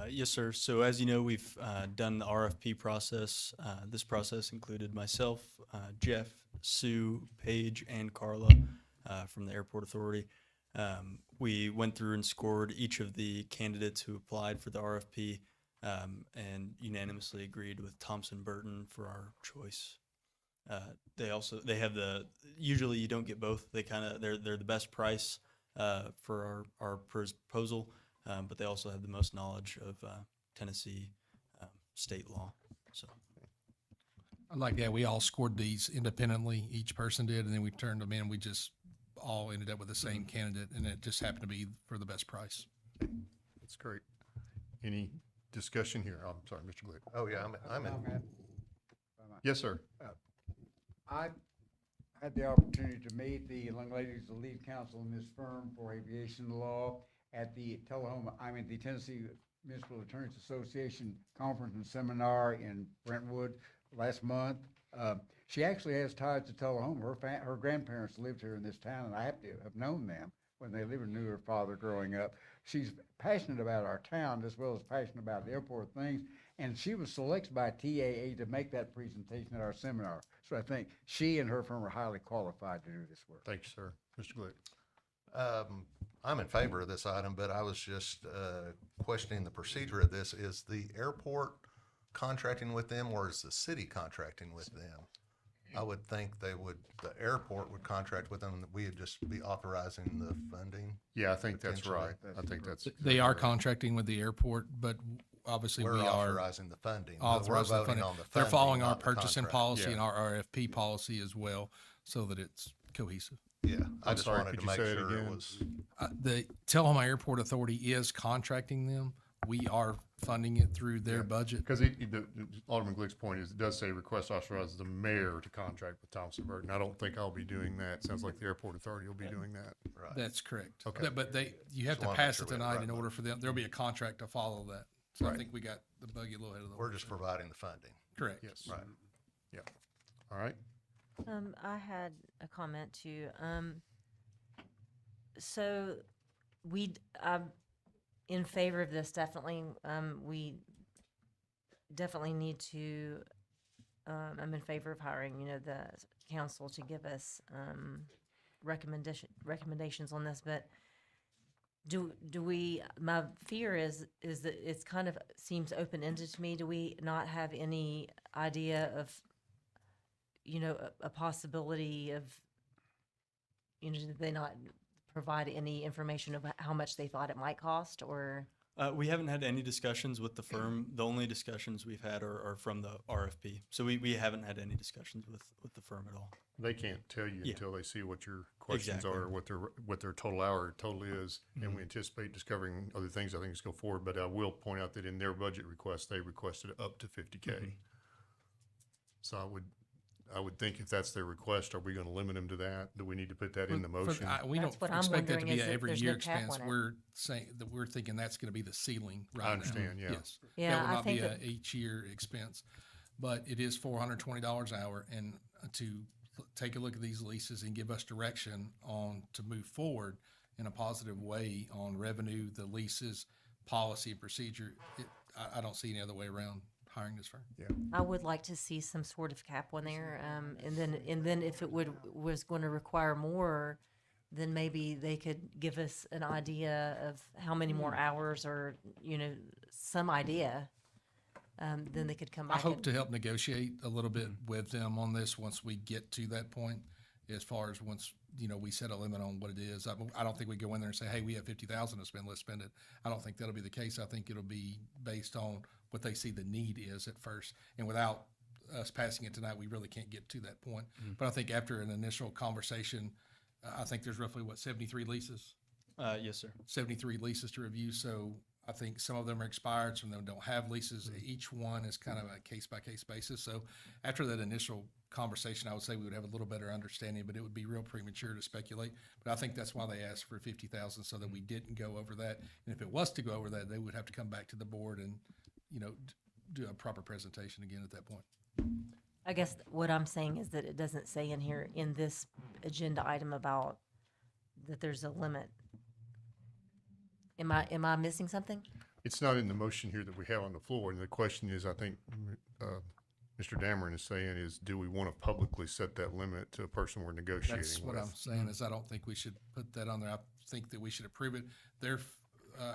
Yes, sir. So as you know, we've done the RFP process. This process included myself, Jeff, Sue, Paige, and Carla from the Airport Authority. We went through and scored each of the candidates who applied for the RFP and unanimously agreed with Thompson Burton for our choice. They have usually you don't get both. They're the best price for our proposal, but they also have the most knowledge of Tennessee state law. So Like that, we all scored these independently. Each person did, and then we turned them in. We just all ended up with the same candidate, and it just happened to be for the best price. That's great. Any discussion here? I'm sorry, Mr. Glick. Oh, yeah, I'm in. Yes, sir. I had the opportunity to meet the young ladies, the lead counsel in this firm for aviation law at the the Tennessee Municipal Attorneys Association Conference and Seminar in Brentwood last month. She actually has ties to Tullahoma. Her grandparents lived here in this town, and I have to have known them when they lived and knew her father growing up. She's passionate about our town as well as passionate about the airport things, and she was selected by TAA to make that presentation at our seminar. So I think she and her firm are highly qualified to do this work. Thank you, sir. Mr. Glick. I'm in favor of this item, but I was just questioning the procedure of this. Is the airport contracting with them, or is the city contracting with them? I would think the airport would contract with them, and we would just be authorizing the funding. Yeah, I think that's potentially. right. I think that's. They are contracting with the airport, but obviously We're we are authorizing the funding. We're authorizing the voting funding. on the They're funding, following our not the purchasing contract. policy Yeah. and our RFP policy as well, so that it's cohesive. Yeah, I I'm just sorry, wanted could to you make say it sure it again? was. The Tullahoma Airport Authority is contracting them. We are funding it through their budget. Because Alderman Glick's point is, it does say request authorizes the mayor to contract with Thompson Burton. I don't think I'll be doing that. Sounds like the airport authority will be doing that. Right. That's correct. Okay. But you have Just to wanna make pass sure it we have the tonight right in order for them, there'll be a contract to follow that. So I Right. think we got the buggy a little ahead of the We're horse. just providing the funding. Correct. Yes. Right. Yeah. All right. I had a comment too. So I'm in favor of this, definitely. We definitely need to, I'm in favor of hiring, the council to give us, recommendations on this, but do we, my fear is that it's kind of seems open-ended to me. Do we not have any idea of, a possibility of, did they not provide any information of how much they thought it might cost, or? We haven't had any discussions with the firm. The only discussions we've had are from the RFP. So we haven't had any discussions with the firm at all. They can't tell you Yeah. until they see what your questions Exactly. are, what their total hour total is, and we anticipate discovering other things. I think, let's go forward. But I will point out that in their budget request, they requested up to 50K. So I would think if that's their request, are we going to limit them to that? Do we need to put that in the motion? We don't That's what I'm expect that to wondering, be is an that every there's year no cap expense. on it. We're saying that we're thinking that's going to be the ceiling right now. I understand, yeah. Yes. Yeah, That will I not be think a that- each year expense, but it is $420 an hour, and to take a look at these leases and give us direction on to move forward in a positive way on revenue, the leases, policy, and procedure. I don't see any other way around hiring this firm. Yeah. I would like to see some sort of cap on there, and then if it was going to require more, then maybe they could give us an idea of how many more hours, or some idea. Then they could come I back. hope to help negotiate a little bit with them on this once we get to that point. As far as once we set a limit on what it is, I don't think we go in there and say, "Hey, we have 50,000 to spend. Let's spend it." I don't think that'll be the case. I think it'll be based on what they see the need is at first, and without us passing it tonight, we really can't get to that point. But I think after an initial conversation, I think there's roughly 73 leases. Yes, sir. 73 leases to review. So I think some of them are expired, some of them don't have leases. Each one is kind of a case by case basis. So after that initial conversation, I would say we would have a little better understanding, but it would be real premature to speculate. But I think that's why they asked for 50,000, so that we didn't go over that. And if it was to go over that, they would have to come back to the board and, do a proper presentation again at that point. I guess what I'm saying is that it doesn't say in here in this agenda item about that there's a limit. Am I missing something? It's not in the motion here that we have on the floor. And the question is, I think Mr. Dameron is saying is, do we want to publicly set that limit to a person we're negotiating with? That's what I'm saying, is I don't think we should put that on there. I think that we should approve it. Their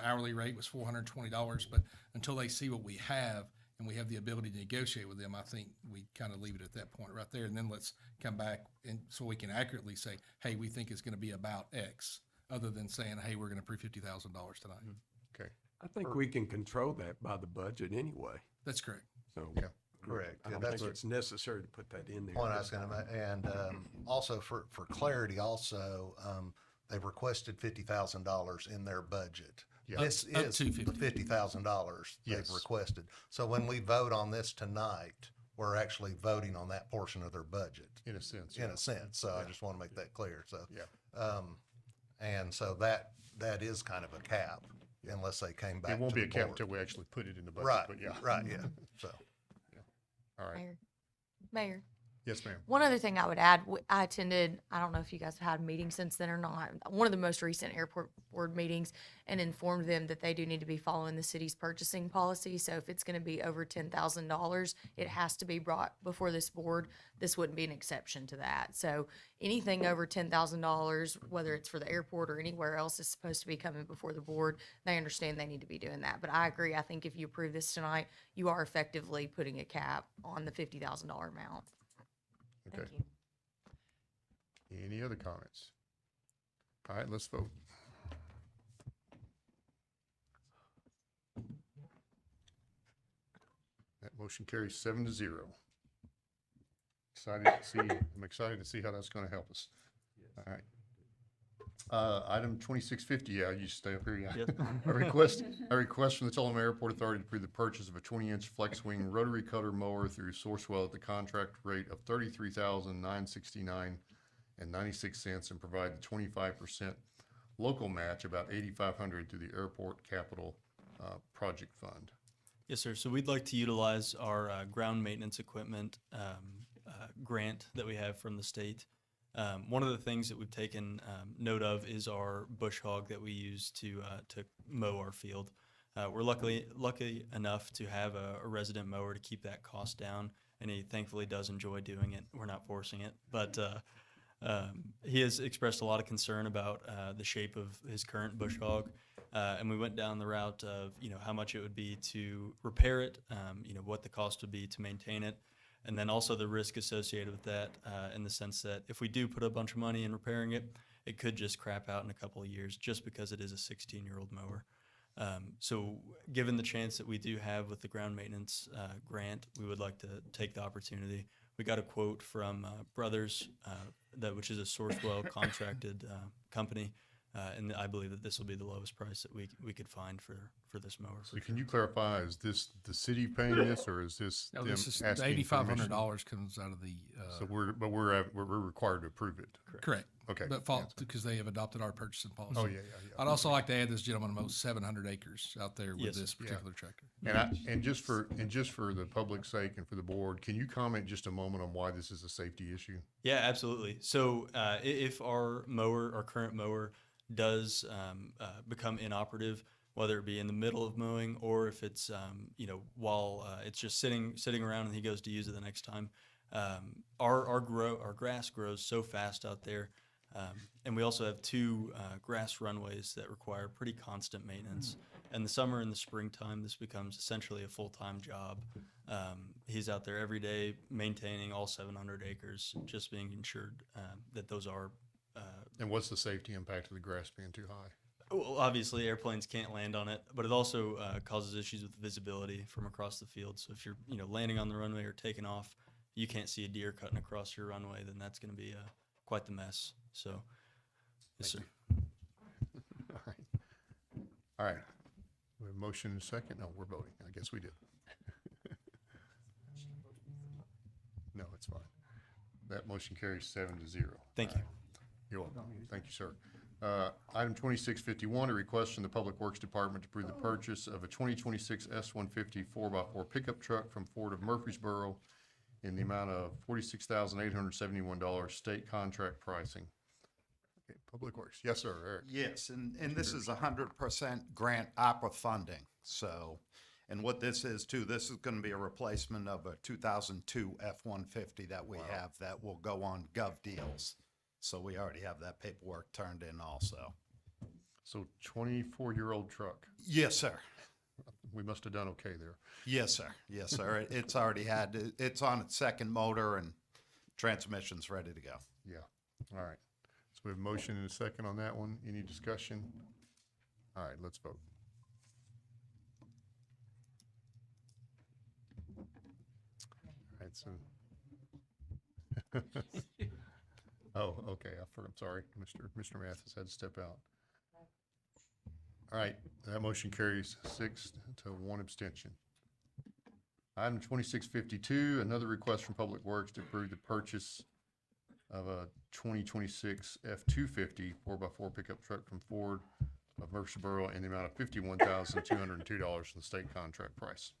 hourly rate was $420, but until they see what we have and we have the ability to negotiate with them, I think we kind of leave it at that point right there. And then let's come back and so we can accurately say, hey, we think it's going to be about X, other than saying, hey, we're going to approve $50,000 tonight. Okay. I think we can control that by the budget anyway. That's correct. So, Yeah. Correct. I Yeah, don't that's think it's necessary to put that in there. Point I was going to make, and also for clarity, also they've requested $50,000 in their budget. Yeah. This Up is to the 50. $50,000 they've Yes. requested. So when we vote on this tonight, we're actually voting on that portion of their budget. In a sense. In a sense. So I just want to make that clear. So Yeah. and so that is kind of a cap unless they came back. It won't to be a the cap board. until we actually put it in the budget, Right. but yeah. Right. Yeah. So. All right. Mayor, Yes, ma'am. One other thing I would add, I attended, I don't know if you guys have had meetings since then or not, one of the most recent airport board meetings, and informed them that they do need to be following the city's purchasing policy. So if it's gonna be over $10,000, it has to be brought before this board. This wouldn't be an exception to that. So anything over $10,000, whether it's for the airport or anywhere else, is supposed to be coming before the board. They understand they need to be doing that. But I agree, I think if you approve this tonight, you are effectively putting a cap on the $50,000 amount. Okay. Any other comments? All right, let's vote. That motion carries 7-0. I'm excited to see how that's gonna help us. All right. Item 2650, yeah, you stay up here, yeah. Yes. A request from the Tullahoma Airport Authority to approve the purchase of a 20-inch flex wing rotary cutter mower through Sourcewell at the contract rate of $33,969.96 and provide the 25% local match, about $8,500 through the Airport Capital Project Fund. Yes, sir. So we'd like to utilize our ground maintenance equipment grant that we have from the state. One of the things that we've taken note of is our bush hog that we use to mow our field. We're lucky enough to have a resident mower to keep that cost down, and he thankfully does enjoy doing it. We're not forcing it, but he has expressed a lot of concern about the shape of his current bush hog, and we went down the route of how much it would be to repair it, what the cost would be to maintain it. And then also the risk associated with that in the sense that if we do put a bunch of money in repairing it, it could just crap out in a couple of years just because it is a 16-year-old mower. So given the chance that we do have with the ground maintenance grant, we would like to take the opportunity. We got a quote from Brothers, which is a Sourcewell contracted company. And I believe that this will be the lowest price that we could find for this mower. So can you clarify, is this the city paying this, or is this No, them this is asking permission? $8,500 comes out of the. So we're required to approve it. Correct. Okay. But because they have adopted our purchasing policy. Oh, yeah. I'd also like to add this gentleman mows 700 acres out there with Yes. this particular tractor. And just for the public's sake and for the board, can you comment just a moment on why this is a safety issue? Yeah, absolutely. So if our current mower does become inoperative, whether it be in the middle of mowing or if it's while it's just sitting around and he goes to use it the next time, our grass grows so fast out there, and we also have two grass runways that require pretty constant maintenance. In the summer and the springtime, this becomes essentially a full-time job. He's out there every day maintaining all 700 acres, just being ensured that those are. And what's the safety impact of the grass being too high? Well, obviously, airplanes can't land on it, but it also causes issues with visibility from across the field. So if you're landing on the runway or taking off, you can't see a deer cutting across your runway, then that's going to be quite the mess. So, yes, sir. All right. We have a motion and a second. No, we're voting. I guess we did. No, it's fine. That motion carries 7-0. Thank you. You're welcome. Thank you, sir. Item 2651, a request from the Public Works Department to approve the purchase of a 2026 S-150 4x4 pickup truck from Ford of Murfreesboro in the amount of $46,871 state contract pricing. Okay, Public Works. Yes, sir, Eric. Yes, and this is 100% grant opera funding. So, and what this is too, this is going to be a replacement of a 2002 F-150 that we have that will go on Gov Deals. So we already have that paperwork turned in also. So 24-year-old truck. Yes, sir. We must have done okay there. Yes, sir. Yes, sir. It's already it's on its second motor and transmission's ready to go. Yeah. All right. So we have a motion and a second on that one. Any discussion? All right, let's vote. All right, so. Oh, okay. I'm sorry. Mr. Mathis had to step out. All right, that motion carries 6-1 abstention. Item 2652, another request from Public Works to approve the purchase of a 2026 F-250 4x4 pickup truck from Ford of Murfreesboro in the amount of $51,202 for the state contract price.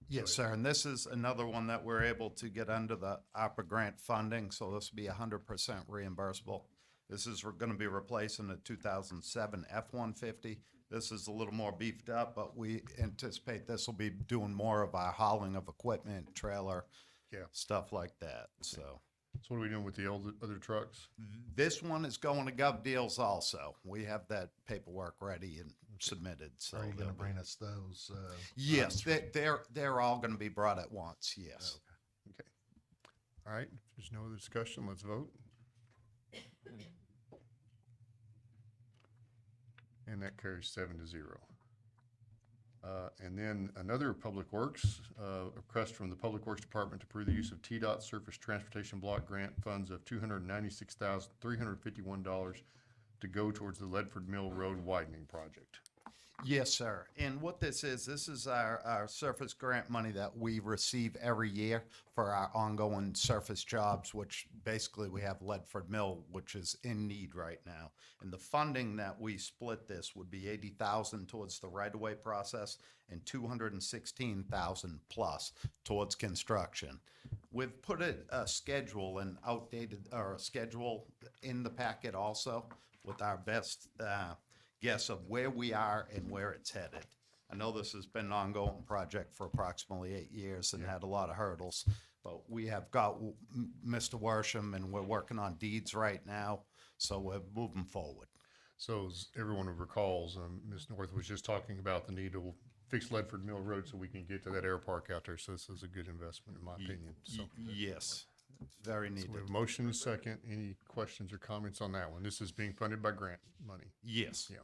Yes, sir, and this is another one that we're able to get under the ARPA grant funding, so this will be 100% reimbursable. This is gonna be replacing the 2007 F-150. This is a little more beefed up, but we anticipate this will be doing more of our hauling of equipment, trailer, Yeah. stuff like that, so. So what are we doing with the other trucks? This one is going to Gov Deals also. We have that paperwork ready and submitted, so. Are you gonna bring us those? Yes, items? they're all gonna be brought at once, yes. Okay. All right, if there's no other discussion, let's vote. And that carries 7-0. And then another Public Works, a request from the Public Works Department to approve the use of TDOT Surface Transportation Block Grant funds of $296,351 to go towards the Ledford Mill Road widening project. Yes, sir. And what this is our surface grant money that we receive every year for our ongoing surface jobs, which basically we have Ledford Mill, which is in need right now. And the funding that we split this would be 80,000 towards the right-of-way process and 216,000 plus towards construction. We've put a schedule and outdated, or a schedule in the packet also with our best, guess of where we are and where it's headed. I know this has been an ongoing project for approximately 8 years and had a lot of hurdles, but we have got Mr. Worsham and we're working on deeds right now, so we're moving forward. So as everyone recalls, Ms. North was just talking about the need to fix Ledford Mill Road so we can get to that air park out there. So this is a good investment in my opinion. So Yes, very So needed. we have a motion and a second. Any questions or comments on that one? This is being funded by grant money. Yes. Yeah.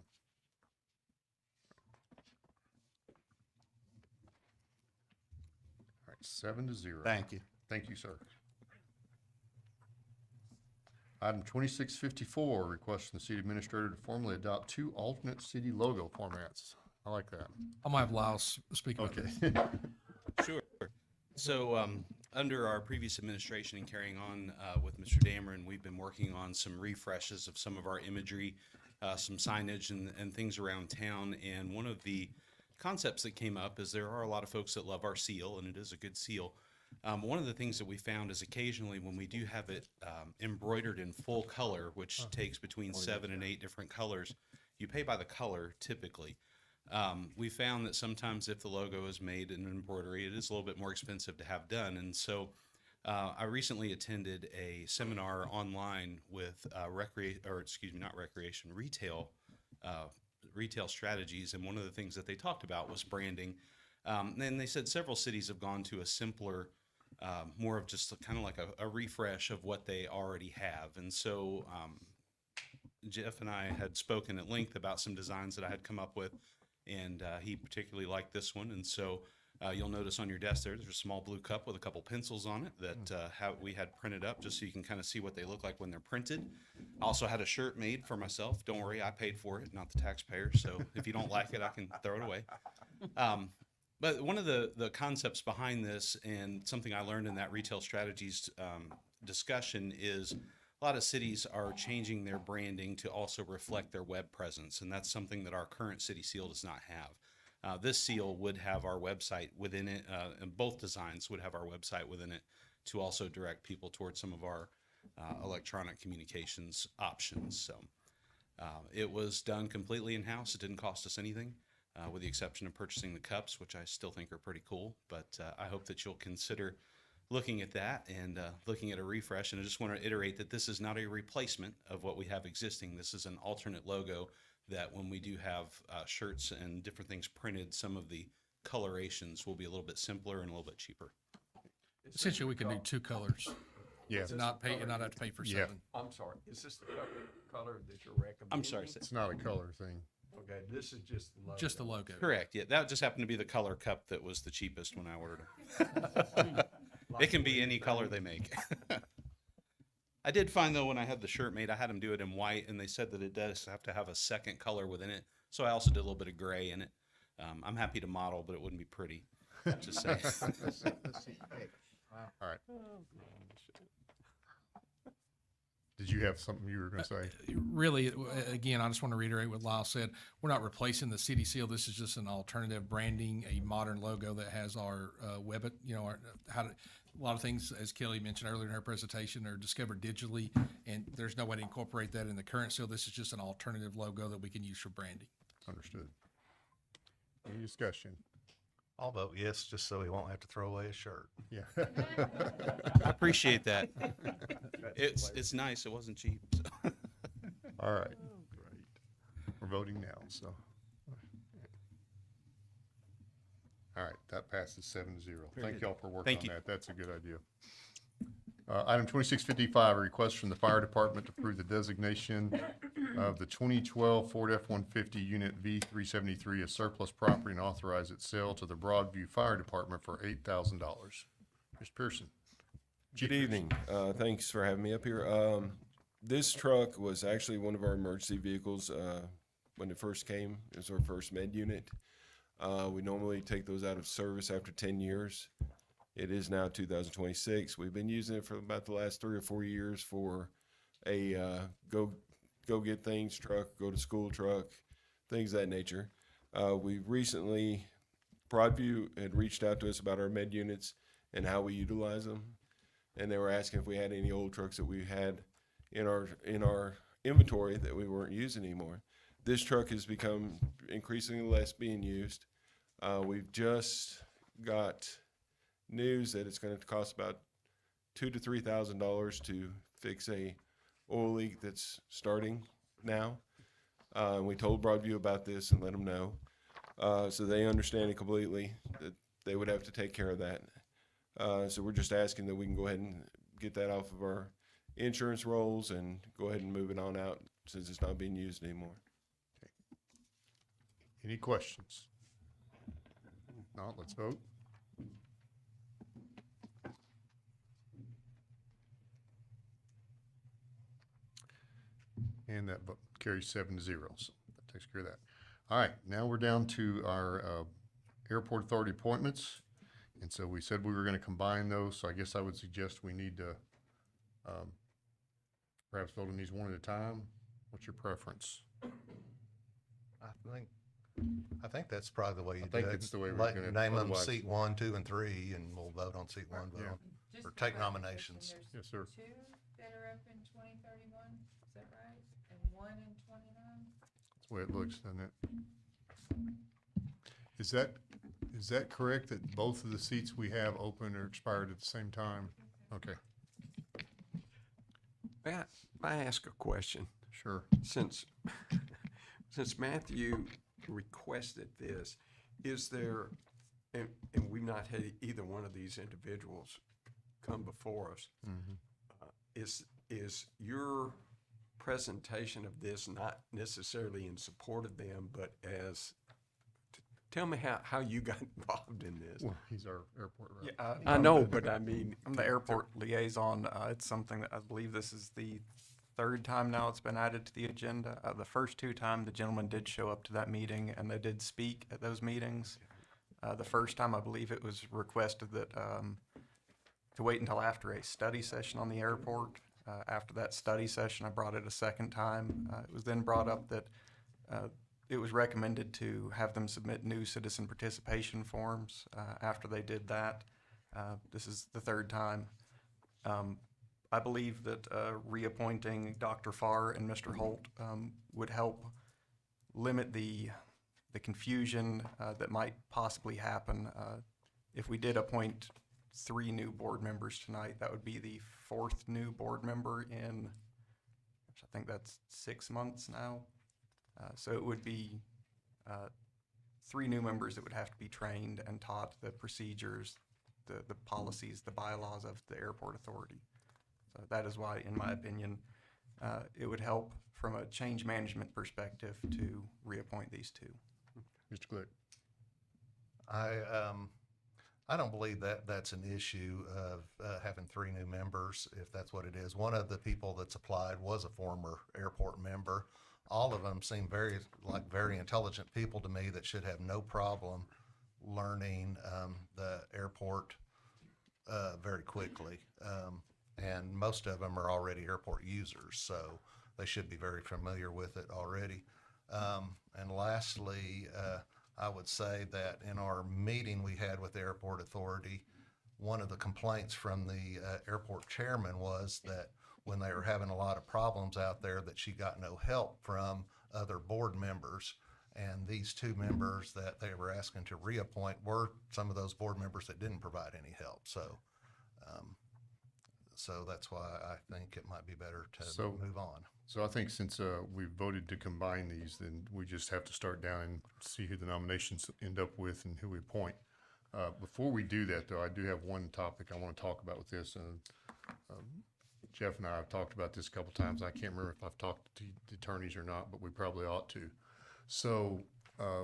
All right, 7-0. Thank you. Thank you, sir. Item 2654, request from the city administrator to formally adopt 2 alternate city logo formats. I like that. I'm gonna have Lyle speak about this. Okay. Sure. So, under our previous administration and carrying on with Mr. Dameron, we've been working on some refreshes of some of our imagery, some signage and things around town. And one of the concepts that came up is there are a lot of folks that love our seal, and it is a good seal. One of the things that we found is occasionally when we do have it embroidered in full color, which takes between 7 and 8 different colors, you pay by the color typically. We found that sometimes if the logo is made in embroidery, it is a little bit more expensive to have done. And so I recently attended a seminar online with retail strategies. And one of the things that they talked about was branding. And they said several cities have gone to a simpler, more of just kind of like a refresh of what they already have. And so Jeff and I had spoken at length about some designs that I had come up with. And he particularly liked this one. And so you'll notice on your desk there's a small blue cup with a couple pencils on it that we had printed up just so you can kind of see what they look like when they're printed. I also had a shirt made for myself. Don't worry, I paid for it, not the taxpayer. So if you don't like it, I can throw it away. But one of the concepts behind this, and something I learned in that retail strategies discussion, is a lot of cities are changing their branding to also reflect their web presence, and that's something that our current city seal does not have. This seal would have our website within it, and both designs would have our website within it to also direct people towards some of our electronic communications options. So it was done completely in-house. It didn't cost us anything, with the exception of purchasing the cups, which I still think are pretty cool. But I hope that you'll consider looking at that and looking at a refresh. And I just want to iterate that this is not a replacement of what we have existing. This is an alternate logo that when we do have shirts and different things printed, some of the colorations will be a little bit simpler and a little bit cheaper. Essentially, we can do 2 colors. Yeah. And not have to pay for 7. I'm sorry, is this the color that you're recommending? I'm sorry. It's not a color thing. Okay, this is just the logo. Just the logo. Correct. Yeah, that just happened to be the color cup that was the cheapest when I ordered it. It can be any color they make. I did find, though, when I had the shirt made, I had them do it in white, and they said that it does have to have a second color within it. So I also did a little bit of gray in it. I'm happy to model, but it wouldn't be pretty. Just saying. All right. Did you have something you were going to say? Really, again, I just want to reiterate what Lyle said. We're not replacing the city seal. This is just an alternative branding, a modern logo that has our web, a lot of things, as Kelly mentioned earlier in her presentation, are discovered digitally, and there's no way to incorporate that in the current seal. This is just an alternative logo that we can use for branding. Understood. Any discussion? I'll vote yes, just so he won't have to throw away his shirt. Yeah. I appreciate that. It's nice. It wasn't cheap. So. All right. Great. We're voting now, so. All right, that passes 7-0. Thank y'all for working on that. That's a good idea. Item 2655, a request from the fire department to approve the designation of the 2012 Ford F-150 Unit V373 as surplus property and authorize its sale to the Broadview Fire Department for $8,000. Mr. Pearson. Good evening. Thanks for having me up here. This truck was actually one of our emergency vehicles when it first came. It was our first med unit. We normally take those out of service after 10 years. It is now 2026. We've been using it for about the last 3 or 4 years for a go get things truck, go to school truck, things of that nature. We recently, Broadview had reached out to us about our med units and how we utilize them. And they were asking if we had any old trucks that we had in our inventory that we weren't using anymore. This truck has become increasingly less being used. We've just got news that it's going to cost about $2,000 to $3,000 to fix a oil leak that's starting now. We told Broadview about this and let them know, so they understand it completely that they would have to take care of that. So we're just asking that we can go ahead and get that off of our insurance rolls and go ahead and move it on out since it's not being used anymore. Okay. Any questions? No, let's vote. And that vote carries 7-0, so that takes care of that. All right, now we're down to our airport authority appointments. And so we said we were going to combine those, so I guess I would suggest we need to perhaps vote on these one at a time. What's your preference? I think that's probably the way you do it. I think it's the way we're Like, gonna. name them otherwise- seat 1, 2, and 3, and we'll vote on seat 1, vote Yeah. on, or take nominations. Yes, sir. 2 that are up in 2031, is that right? And 1 in 29? That's the way it looks, doesn't it? Is that correct, that both of the seats we have open are expired at the same time? Okay, May I ask a question? sure. Since Matthew requested this, is there, and we've not had either one of these individuals come before us, is your presentation of this not necessarily in support of them, but as, tell me how you got involved in this? Well, he's our airport rep. Yeah, I know, but I mean. I'm the airport liaison. It's something that I believe this is the third time now it's been added to the agenda. The first 2 times, the gentleman did show up to that meeting and they did speak at those meetings. The first time, I believe it was requested that to wait until after a study session on the airport. After that study session, I brought it a second time. It was then brought up that it was recommended to have them submit new citizen participation forms. After they did that, this is the third time. I believe that reappointing Dr. Farr and Mr. Holt would help limit the confusion that might possibly happen. If we did appoint 3 new board members tonight, that would be the 4th new board member in, I think that's 6 months now. So it would be 3 new members that would have to be trained and taught the procedures, the policies, the bylaws of the airport authority. So that is why, in my opinion, it would help from a change management perspective to reappoint these 2. Mr. Glick. I don't believe that that's an issue of having 3 new members, if that's what it is. One of the people that's applied was a former airport member. All of them seem very intelligent people to me that should have no problem learning the airport very quickly. and most of them are already airport users, so they should be very familiar with it already. And lastly, I would say that in our meeting we had with the Airport Authority, one of the complaints from the airport chairman was that when they were having a lot of problems out there, that she got no help from other board members. And these two members that they were asking to reappoint were some of those board members that didn't provide any help. So that's why I think it might be better to move on. So I think since we voted to combine these, then we just have to start down and see who the nominations end up with and who we appoint. Before we do that, though, I do have one topic I want to talk about with this. Jeff and I have talked about this a couple times. I can't remember if I've talked to the attorneys or not, but we probably ought to. So I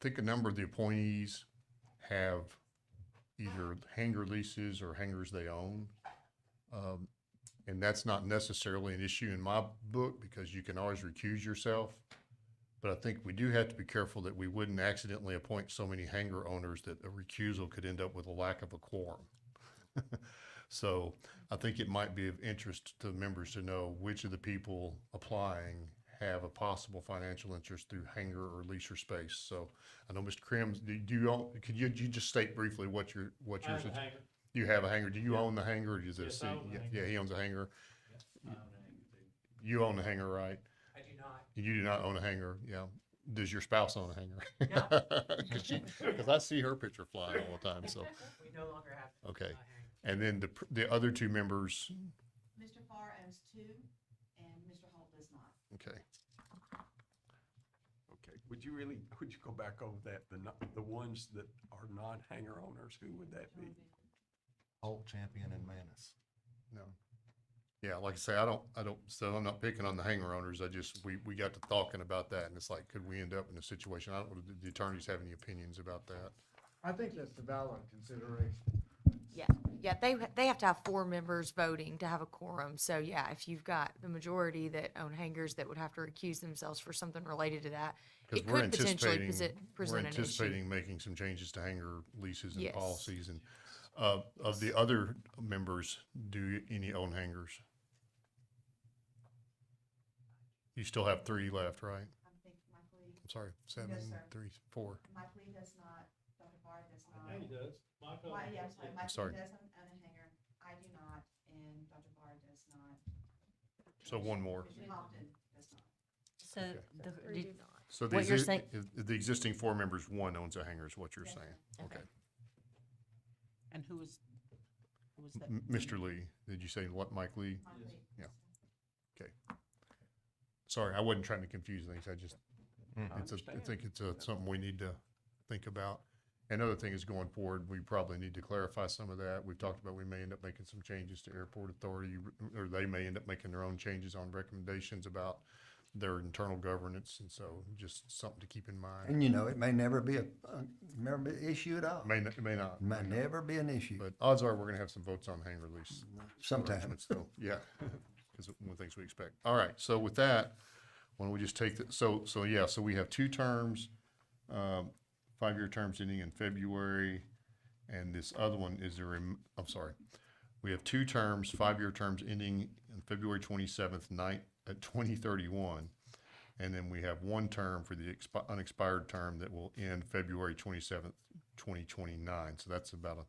think a number of the appointees have either hangar leases or hangars they own. And that's not necessarily an issue in my book because you can always recuse yourself. But I think we do have to be careful that we wouldn't accidentally appoint so many hangar owners that a recusal could end up with a lack of a quorum. So I think it might be of interest to members to know which of the people applying have a possible financial interest through hangar or lease or space. So I know Mr. Krim, could you just state briefly what your hangar. You have a hangar. Do you own the hangar or is it a Yes, city? I own the hangar. Yeah, he owns a hangar. I own a hangar too. You own the hangar, right? I do not. You do not own a hangar, yeah. Does your spouse own a hangar? No. Because I see her picture flying all the time, so. We no longer have. Okay. And then the other two members, Mr. Farr owns 2, and Mr. Holt does not. okay. Okay, would you go back over that, the ones that are not hangar owners, who would that be? Holt, Champion, and Manis. No. Yeah, like I say, I don't, so I'm not picking on the hangar owners. We got to talking about that and it's like, could we end up in a situation? I don't know, do the attorneys have any opinions about that? I think that's a valid consideration. Yeah, they have to have 4 members voting to have a quorum. So yeah, if you've got the majority that own hangars that would have to recuse themselves for something related to that, it could potentially present an issue. We're anticipating making some changes to hangar leases and Yes. policies. And of the other members, do any own hangars? You still have 3 left, right? I think Mike Lee. I'm sorry, 7, Yes, sir. 3, 4. Mike Lee does not, Dr. Barr does not. Yeah, he does. Michael. Yeah, I'm sorry, Mike Sorry. Lee does own a hangar. I do not, and Dr. Barr does not. So one more. Mr. Compton does not. So So what you're saying, the existing 4 members, 1 owns a hangar is what you're saying. Okay. And who was that? Mr. Lee, did you say what, Mike Lee? Mike Lee. Yeah. Okay. Sorry, I wasn't trying to confuse things. I think it's something we need to think about. Another thing is going forward, we probably need to clarify some of that. We've talked about we may end up making some changes to Airport Authority, or they may end up making their own changes on recommendations about their internal governance, and so just something to keep in mind. And it may never be an issue at all. It may not. It may never be an issue. But odds are we're gonna have some votes on hangar lease. Sometime. So, yeah, because one of the things we expect. All right, so with that, why don't we just take so we have 2 terms, 5-year terms ending in February, and this other one is I'm sorry. We have 2 terms, 5-year terms ending in February 27th, 2031. And then we have 1 term for the unexpired term that will end February 27th, 2029. So that's about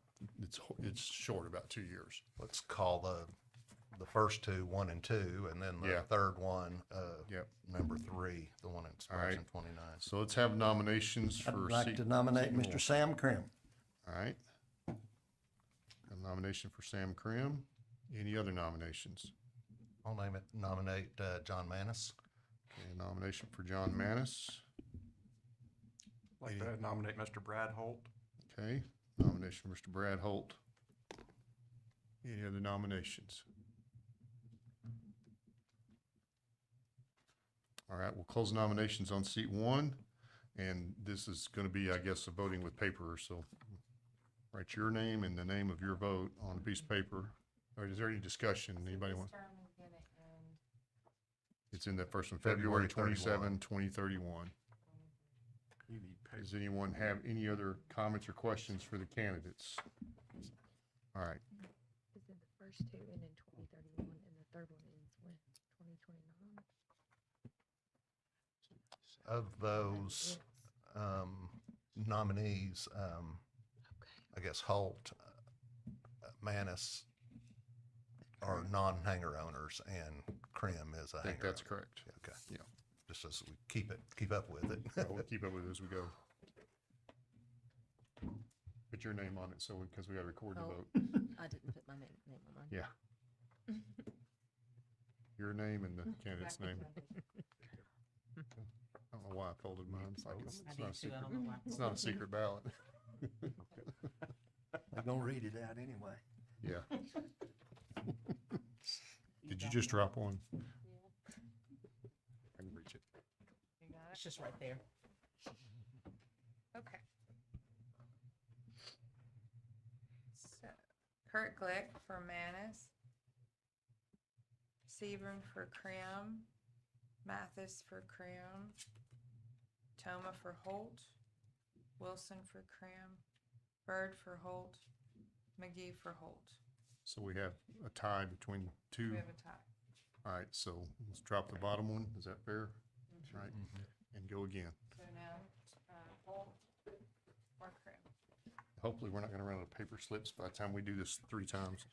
it's short, about 2 years. Let's call the first 2 1 and 2, and then the third one, number 3, the one that expires in 29. So let's have nominations for. I'd like to nominate Mr. Sam Krim. All right. A nomination for Sam Krim. Any other nominations? I'll nominate John Manis. Okay, a nomination for John Manis. I'd like to nominate Mr. Brad Holt. Okay, nomination for Mr. Brad Holt. Any other nominations? All right, we'll close nominations on seat 1, and this is going to be, I guess, a voting with paper. So write your name and the name of your vote on a piece of paper. Or is there any discussion? Anybody want? It's in that first one, February 27, 2031. Does anyone have any other comments or questions for the candidates? All right. first two end in 2031, and the third one ends when 2029. Of those nominees, I guess Holt, Manis are non-hanger owners, and Krim is a I hanger. think that's owner. correct. Okay. Yeah. Just as we keep up with it. We'll keep up with it as we go. Put your name on it, so, because we got to record the Oh, vote. I didn't put my name on mine. Yeah. Your name and the candidate's name. I don't know why I folded mine. It's like, it's I not a did too. I secret, don't know why. it's not a secret ballot. They're gonna read it out anyway. Yeah. Did you just drop one? I can reach it. You got It's just right there. Okay. So, Kurt Glick for Manis. Sebring for Krim. Mathis for Krim. Toma for Holt. Wilson for Krim. Bird for Holt. McGee for Holt. So we have a tie between two. We have a tie. All right, so let's drop the bottom one. Is that fair? All right, and go again. So now, Holt or Krim. Hopefully, we're not gonna run out of paper slips by the time we do this 3 times.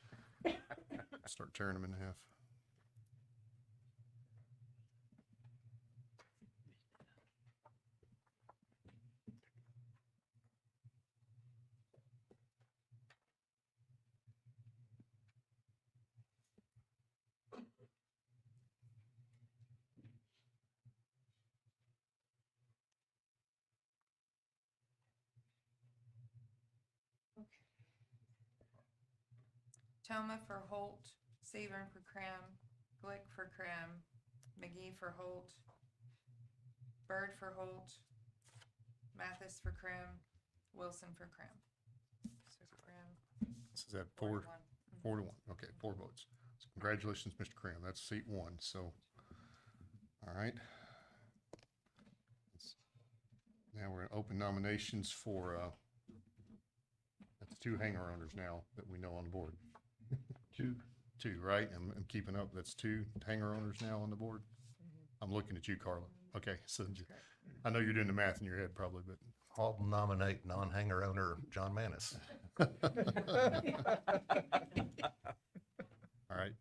Start tearing them in half. Toma for Holt, Sebring for Krim, Glick for Krim, McGee for Holt, Bird for Holt, Mathis for Krim, Wilson for Krim. So Krim. So is that 4 4 to 1. 4 to 1? Okay, 4 votes. So congratulations, Mr. Cram. That's seat 1. So, all right. Now we're gonna open nominations for. That's 2 hanger owners now that we know on the board. 2, right? I'm keeping up. That's 2 hanger owners now on the board. I'm looking at you, Carla. Okay, so I know you're doing the math in your head probably, but I'll nominate non-hanger owner John Manis. all right.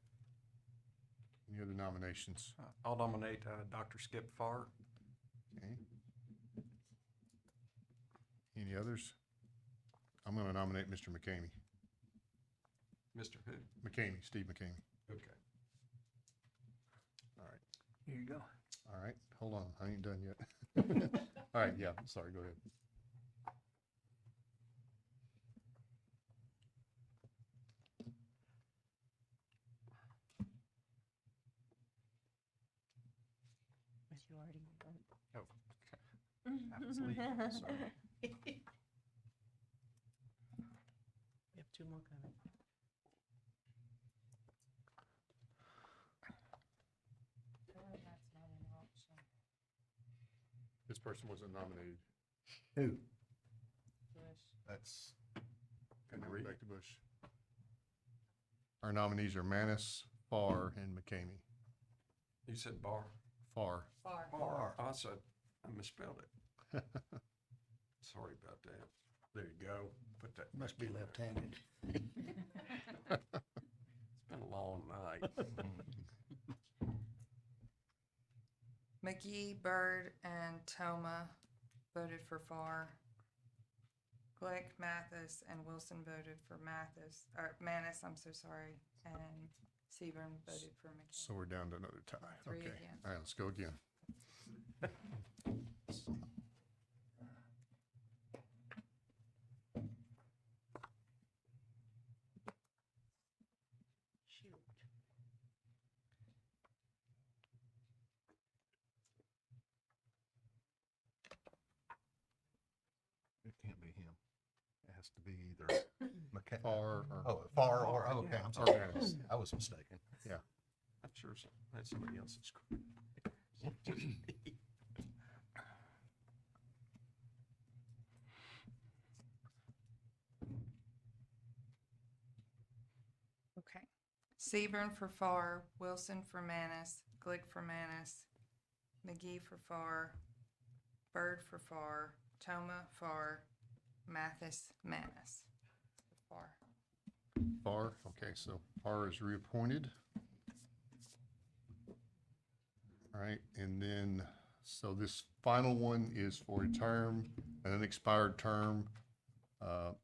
Any other nominations? I'll nominate Dr. Skip Farr. Okay. Any others? I'm going to nominate Mr. McCamey. Mr. Who? McCamey, Steve McCamey. Okay. All right. Here you go. All right. Hold on. I ain't done yet. All right. Yeah. Sorry. Go ahead. But you already voted. Oh, okay. I was leaving, sorry. We have 2 more coming. That's not an option. This person wasn't nominated. Who? Bush. That's And now we're back to Bush. Our nominees are Manis, Farr, and McCamey. You said Barr? Farr. Far. Barr. I said, I misspelled it. Sorry about that. There you go. Put that. Must be left-handed. It's been a long night. McGee, Bird, and Toma voted for Farr. Glick, Mathis, and Wilson voted for Manis, I'm so sorry, and Sebring voted for McGee. So we're down to another tie. 3 Okay. again. All right, let's go again. Shoot. It can't be him. It has to be either Farr or. Oh, Farr or, oh, okay, I'm Or sorry. Manis. I was mistaken. Yeah. I'm sure that's somebody else's. Okay, Seaborn for Farr, Wilson for Manis, Glick for Manis, McGee for Farr, Bird for Farr, Toma Farr, Mathis Manis. Farr. Farr, okay, so Farr is reappointed. All right, and then, so this final one is for a term, an unexpired term,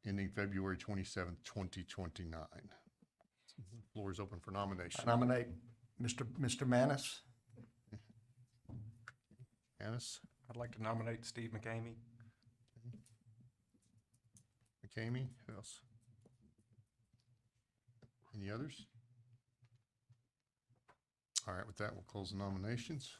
ending February 27th, 2029. Floor is open for nomination. I nominate Mr. Manis. Annis, I'd like to nominate Steve McCamey. McCamey, who else? Any others? All right, with that, we'll close the nominations.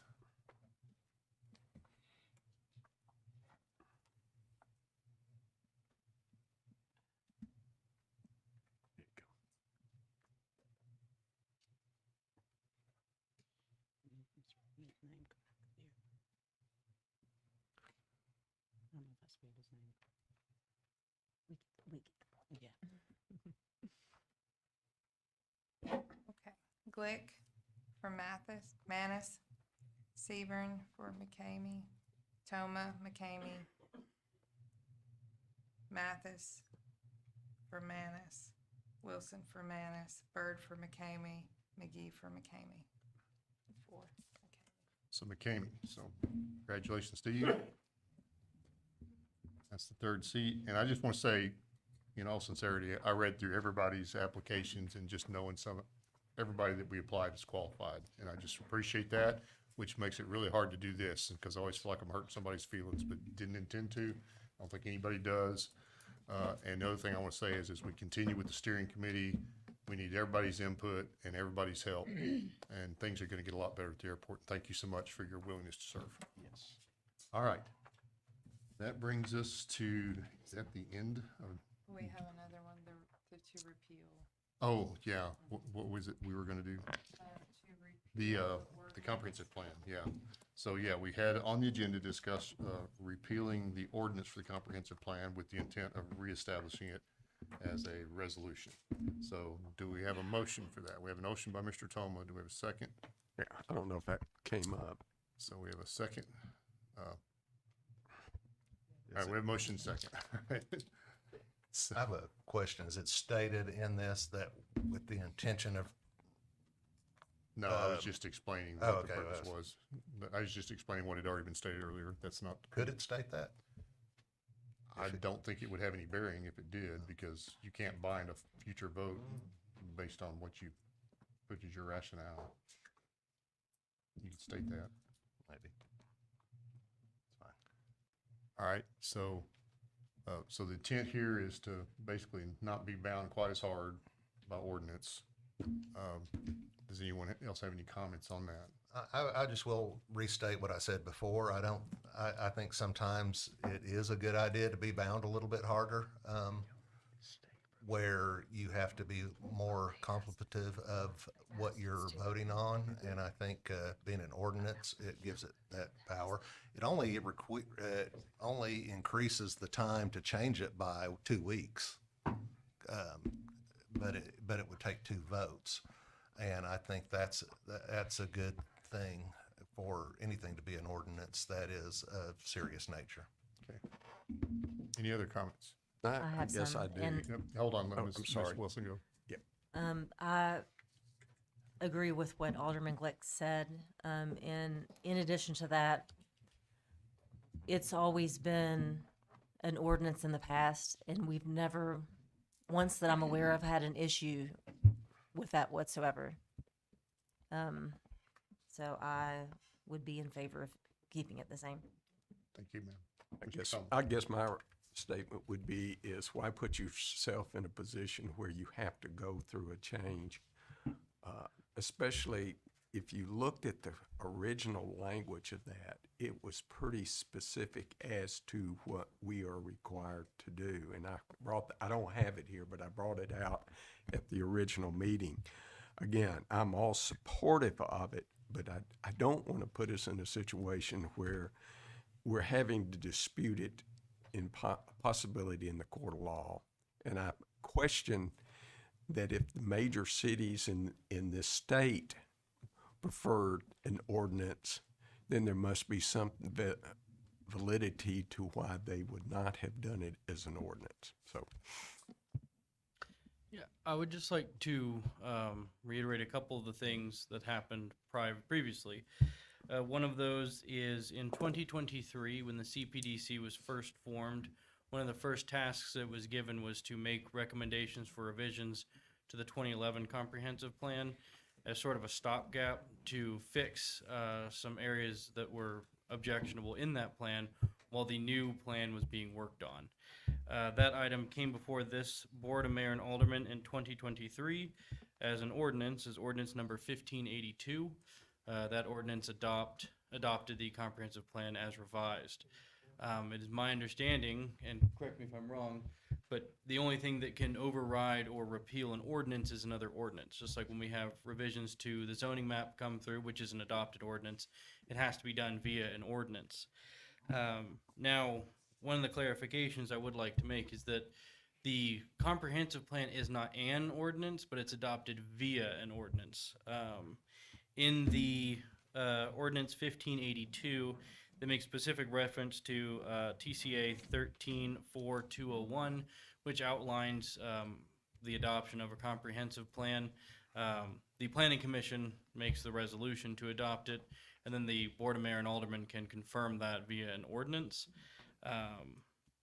Okay. Glick for Manis, Seaborn for McCamey, Toma McCamey, Mathis for Manis, Wilson for Manis, Bird for McCamey, McGee for McCamey. 4. So McCamey, so congratulations, Steve. That's the third seat. And I just want to say, in all sincerity, I read through everybody's applications and just knowing everybody that we applied is qualified. And I just appreciate that, which makes it really hard to do this because I always feel like I'm hurting somebody's feelings, but didn't intend to. I don't think anybody does. And the other thing I want to say is, as we continue with the steering committee, we need everybody's input and everybody's help, and things are going to get a lot better at the airport. Thank you so much for your willingness to serve. Yes. All right. That brings us to, is that the end of? We have another one, to repeal. Oh, yeah. What was it we were going to do? The comprehensive plan, yeah. So, yeah, we had on the agenda discuss repealing the ordinance for the comprehensive plan with the intent of reestablishing it as a resolution. So do we have a motion for that? We have a motion by Mr. Toma. Do we have a second? Yeah, I don't know if that came up. So we have a second. All right, we have a motion second. I have a question. Is it stated in this that with the intention of? No, I was just explaining Oh, what the okay, purpose was. I was just explaining what had already been stated earlier. That's not. Could it state that? I don't think it would have any bearing if it did, because you can't bind a future vote based on what you put as your rationale. You could state that. Maybe. It's fine. All right, so, so the intent here is to basically not be bound quite as hard by ordinance. Does anyone else have any comments on that? I just will restate what I said before. I think sometimes it is a good idea to be bound a little bit harder, where you have to be more contemplative of what you're voting on. And I think being an ordinance, it gives it that power. It only increases the time to change it by 2 weeks. But it would take 2 votes. And I think that's a good thing for anything to be an ordinance that is of serious nature. Okay. Any other comments? I have Yes, some, I do. and- Yep, hold on, let Oh, Ms. I'm sorry. Wilson go. I agree with what Alderman Glick said. And in addition to that, it's always been an ordinance in the past, and we've never, once that I'm aware of, had an issue with that whatsoever. So I would be in favor of keeping it the same. Thank you, ma'am. I guess my statement would be is why put yourself in a position where you have to go through a change, especially if you looked at the original language of that, it was pretty specific as to what we are required to do. And I don't have it here, but I brought it out at the original meeting. Again, I'm all supportive of it, but I don't want to put us in a situation where we're having to dispute it in possibility in the court of law. And I question that if the major cities in this state preferred an ordinance, then there must be some validity to why they would not have done it as an ordinance. So, Yeah, I would just like to reiterate a couple of the things that happened previously. One of those is in 2023, when the CPDC was first formed, one of the first tasks it was given was to make recommendations for revisions to the 2011 comprehensive plan as sort of a stopgap to fix some areas that were objectionable in that plan while the new plan was being worked on. That item came before this Board of Mayor and Aldermen in 2023 as an ordinance, as ordinance number 1582. That ordinance adopted the comprehensive plan as revised. It is my understanding, and correct me if I'm wrong, but the only thing that can override or repeal an ordinance is another ordinance. Just like when we have revisions to the zoning map come through, which is an adopted ordinance, it has to be done via an ordinance. Now, one of the clarifications I would like to make is that the comprehensive plan is not an ordinance, but it's adopted via an ordinance. In the ordinance 1582, that makes specific reference to TCA 134201, which outlines the adoption of a comprehensive plan. The Planning Commission makes the resolution to adopt it, and then the Board of Mayor and Aldermen can confirm that via an ordinance.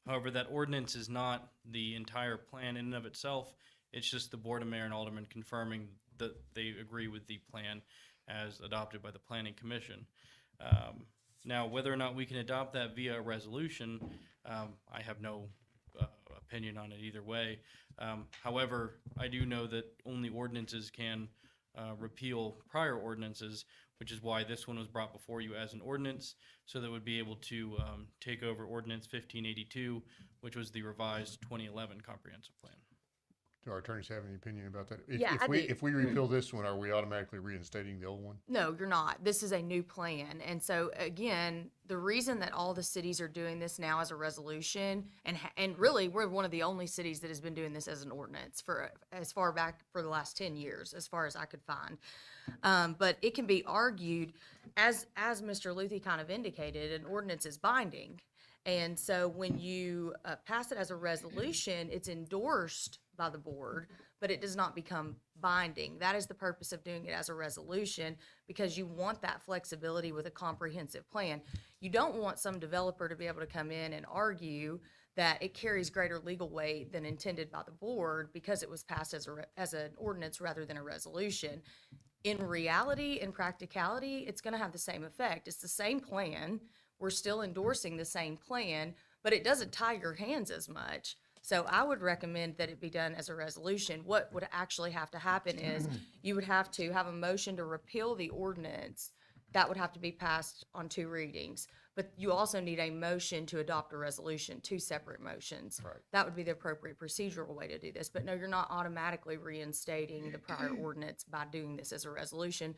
However, that ordinance is not the entire plan in and of itself. It's just the Board of Mayor and Aldermen confirming that they agree with the plan as adopted by the Planning Commission. Now, whether or not we can adopt that via a resolution, I have no opinion on it either way. However, I do know that only ordinances can repeal prior ordinances, which is why this one was brought before you as an ordinance, so that it would be able to take over ordinance 1582, which was the revised 2011 comprehensive plan. Do our attorneys have any opinion about that? Yeah, I do. If we repeal this one, are we automatically reinstating the old one? No, you're not. This is a new plan. And so again, the reason that all the cities are doing this now as a resolution, and really we're one of the only cities that has been doing this as an ordinance for as far back for the last 10 years, as far as I could find. But it can be argued, as Mr. Luthi kind of indicated, an ordinance is binding. And so when you pass it as a resolution, it's endorsed by the board, but it does not become binding. That is the purpose of doing it as a resolution, because you want that flexibility with a comprehensive plan. You don't want some developer to be able to come in and argue that it carries greater legal weight than intended by the board because it was passed as an ordinance rather than a resolution. In reality, in practicality, it's going to have the same effect. It's the same plan. We're still endorsing the same plan, but it doesn't tie your hands as much. So I would recommend that it be done as a resolution. What would actually have to happen is you would have to have a motion to repeal the ordinance. That would have to be passed on 2 readings. But you also need a motion to adopt a resolution, 2 separate motions. Right. That would be the appropriate procedural way to do this. But no, you're not automatically reinstating the prior ordinance by doing this as a resolution.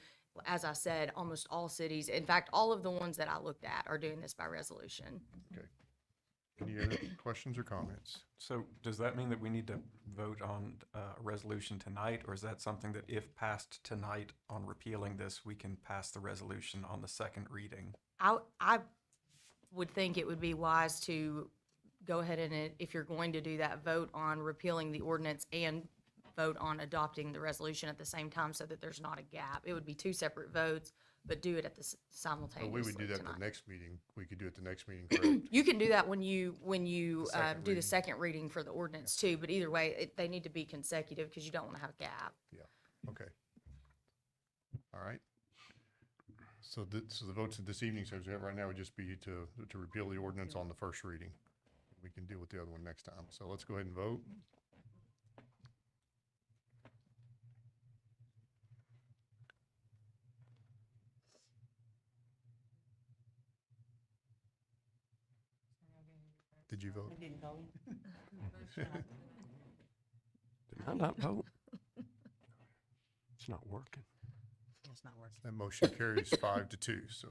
As I said, almost all cities, in fact, all of the ones that I looked at are doing this by resolution. Okay. Any other questions or comments? So does that mean that we need to vote on a resolution tonight, or is that something that if passed tonight on repealing this, we can pass the resolution on the second reading? I would think it would be wise to go ahead and, if you're going to do that, vote on repealing the ordinance and vote on adopting the resolution at the same time so that there's not a gap. It would be 2 separate votes, but do it at the simultaneously. Well, we would do that at tonight. the next meeting. We could do it the next meeting, correct? You can do that when you second do reading. the second reading for the ordinance too, but either way, they need to be consecutive because you don't want to have a gap. Yeah, okay. All right. So the votes this evening, so right now would just be to repeal the ordinance on the first reading. We can deal with the other one next time. So let's go ahead and vote. Did you vote? I didn't vote. Did I not vote? It's not working. It's not working. That motion carries 5-2, so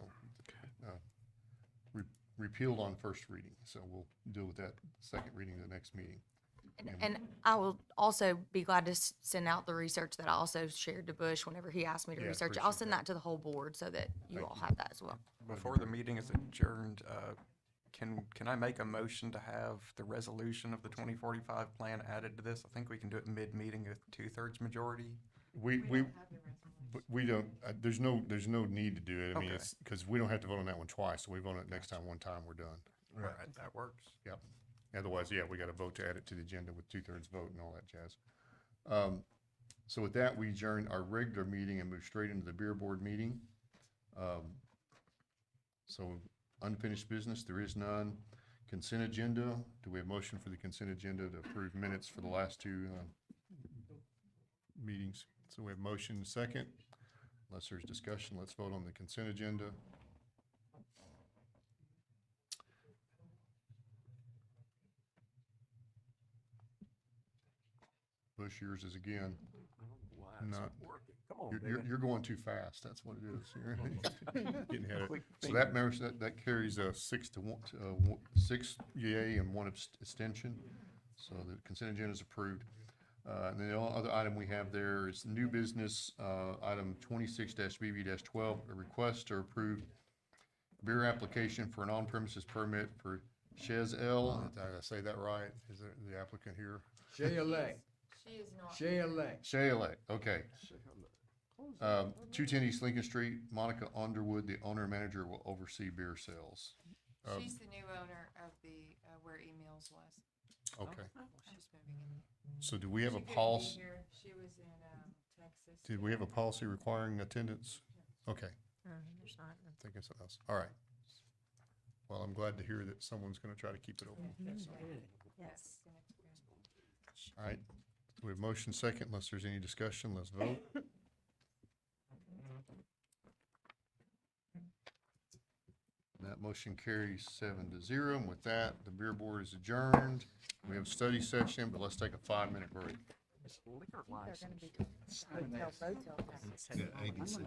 repealed on first reading. So we'll deal with that second reading the next meeting. And I will also be glad to send out the research that I also shared to Bush whenever he asked me to Yeah, research it. I'll appreciate send that. that to the whole board so that you Thank all you. have that as well. Before the meeting is adjourned, can I make a motion to have the resolution of the 2045 plan added to this? I think we can do it mid-meeting with 2/3 majority. We don't, there's no need to do it. I mean, Okay. it's, because we don't have to vote on that one twice, so we vote on it next time, one time, we're done. All right, that works. Yep. Otherwise, yeah, we got to vote to add it to the agenda with 2/3 vote and all that jazz. So with that, we adjourn our regular meeting and move straight into the beer board meeting. So unfinished business, there is none. Consent agenda, do we have motion for the consent agenda to approve minutes for the last two meetings? So we have motion second. Unless there's discussion, let's vote on the consent agenda. Bush, yours is again. Not, you're going too fast, that's what it is. You're getting ahead of it. So that matters, that carries 6 yea and 1 abstention. So the consent agenda is approved. And then the only other item we have there is new business, item 26-BB-12, a request to approve beer application for an on-premises permit for Chez L. Did I say that right? Is it the applicant here? Shea-LA. She is not. Shea-LA. Shea-LA, okay. 210 East Lincoln Street, Monica Underwood, the owner and manager, will oversee beer sales. She's the new owner of the, where Emails was. Okay. She's moving in. So do we have a She couldn't be policy? here. She was in, Texas. Did we have a policy requiring attendance? Okay, There's not. thinking something else. All right. Well, I'm glad to hear that someone's gonna try to keep it open. So, Yes. all right, we have motion second, unless there's any discussion, let's vote. That motion carries 7-0, and with that, the beer board is adjourned. We have a study session, but let's take a 5-minute break. Liquor license. Hotel, motel tax. Yeah, ABC.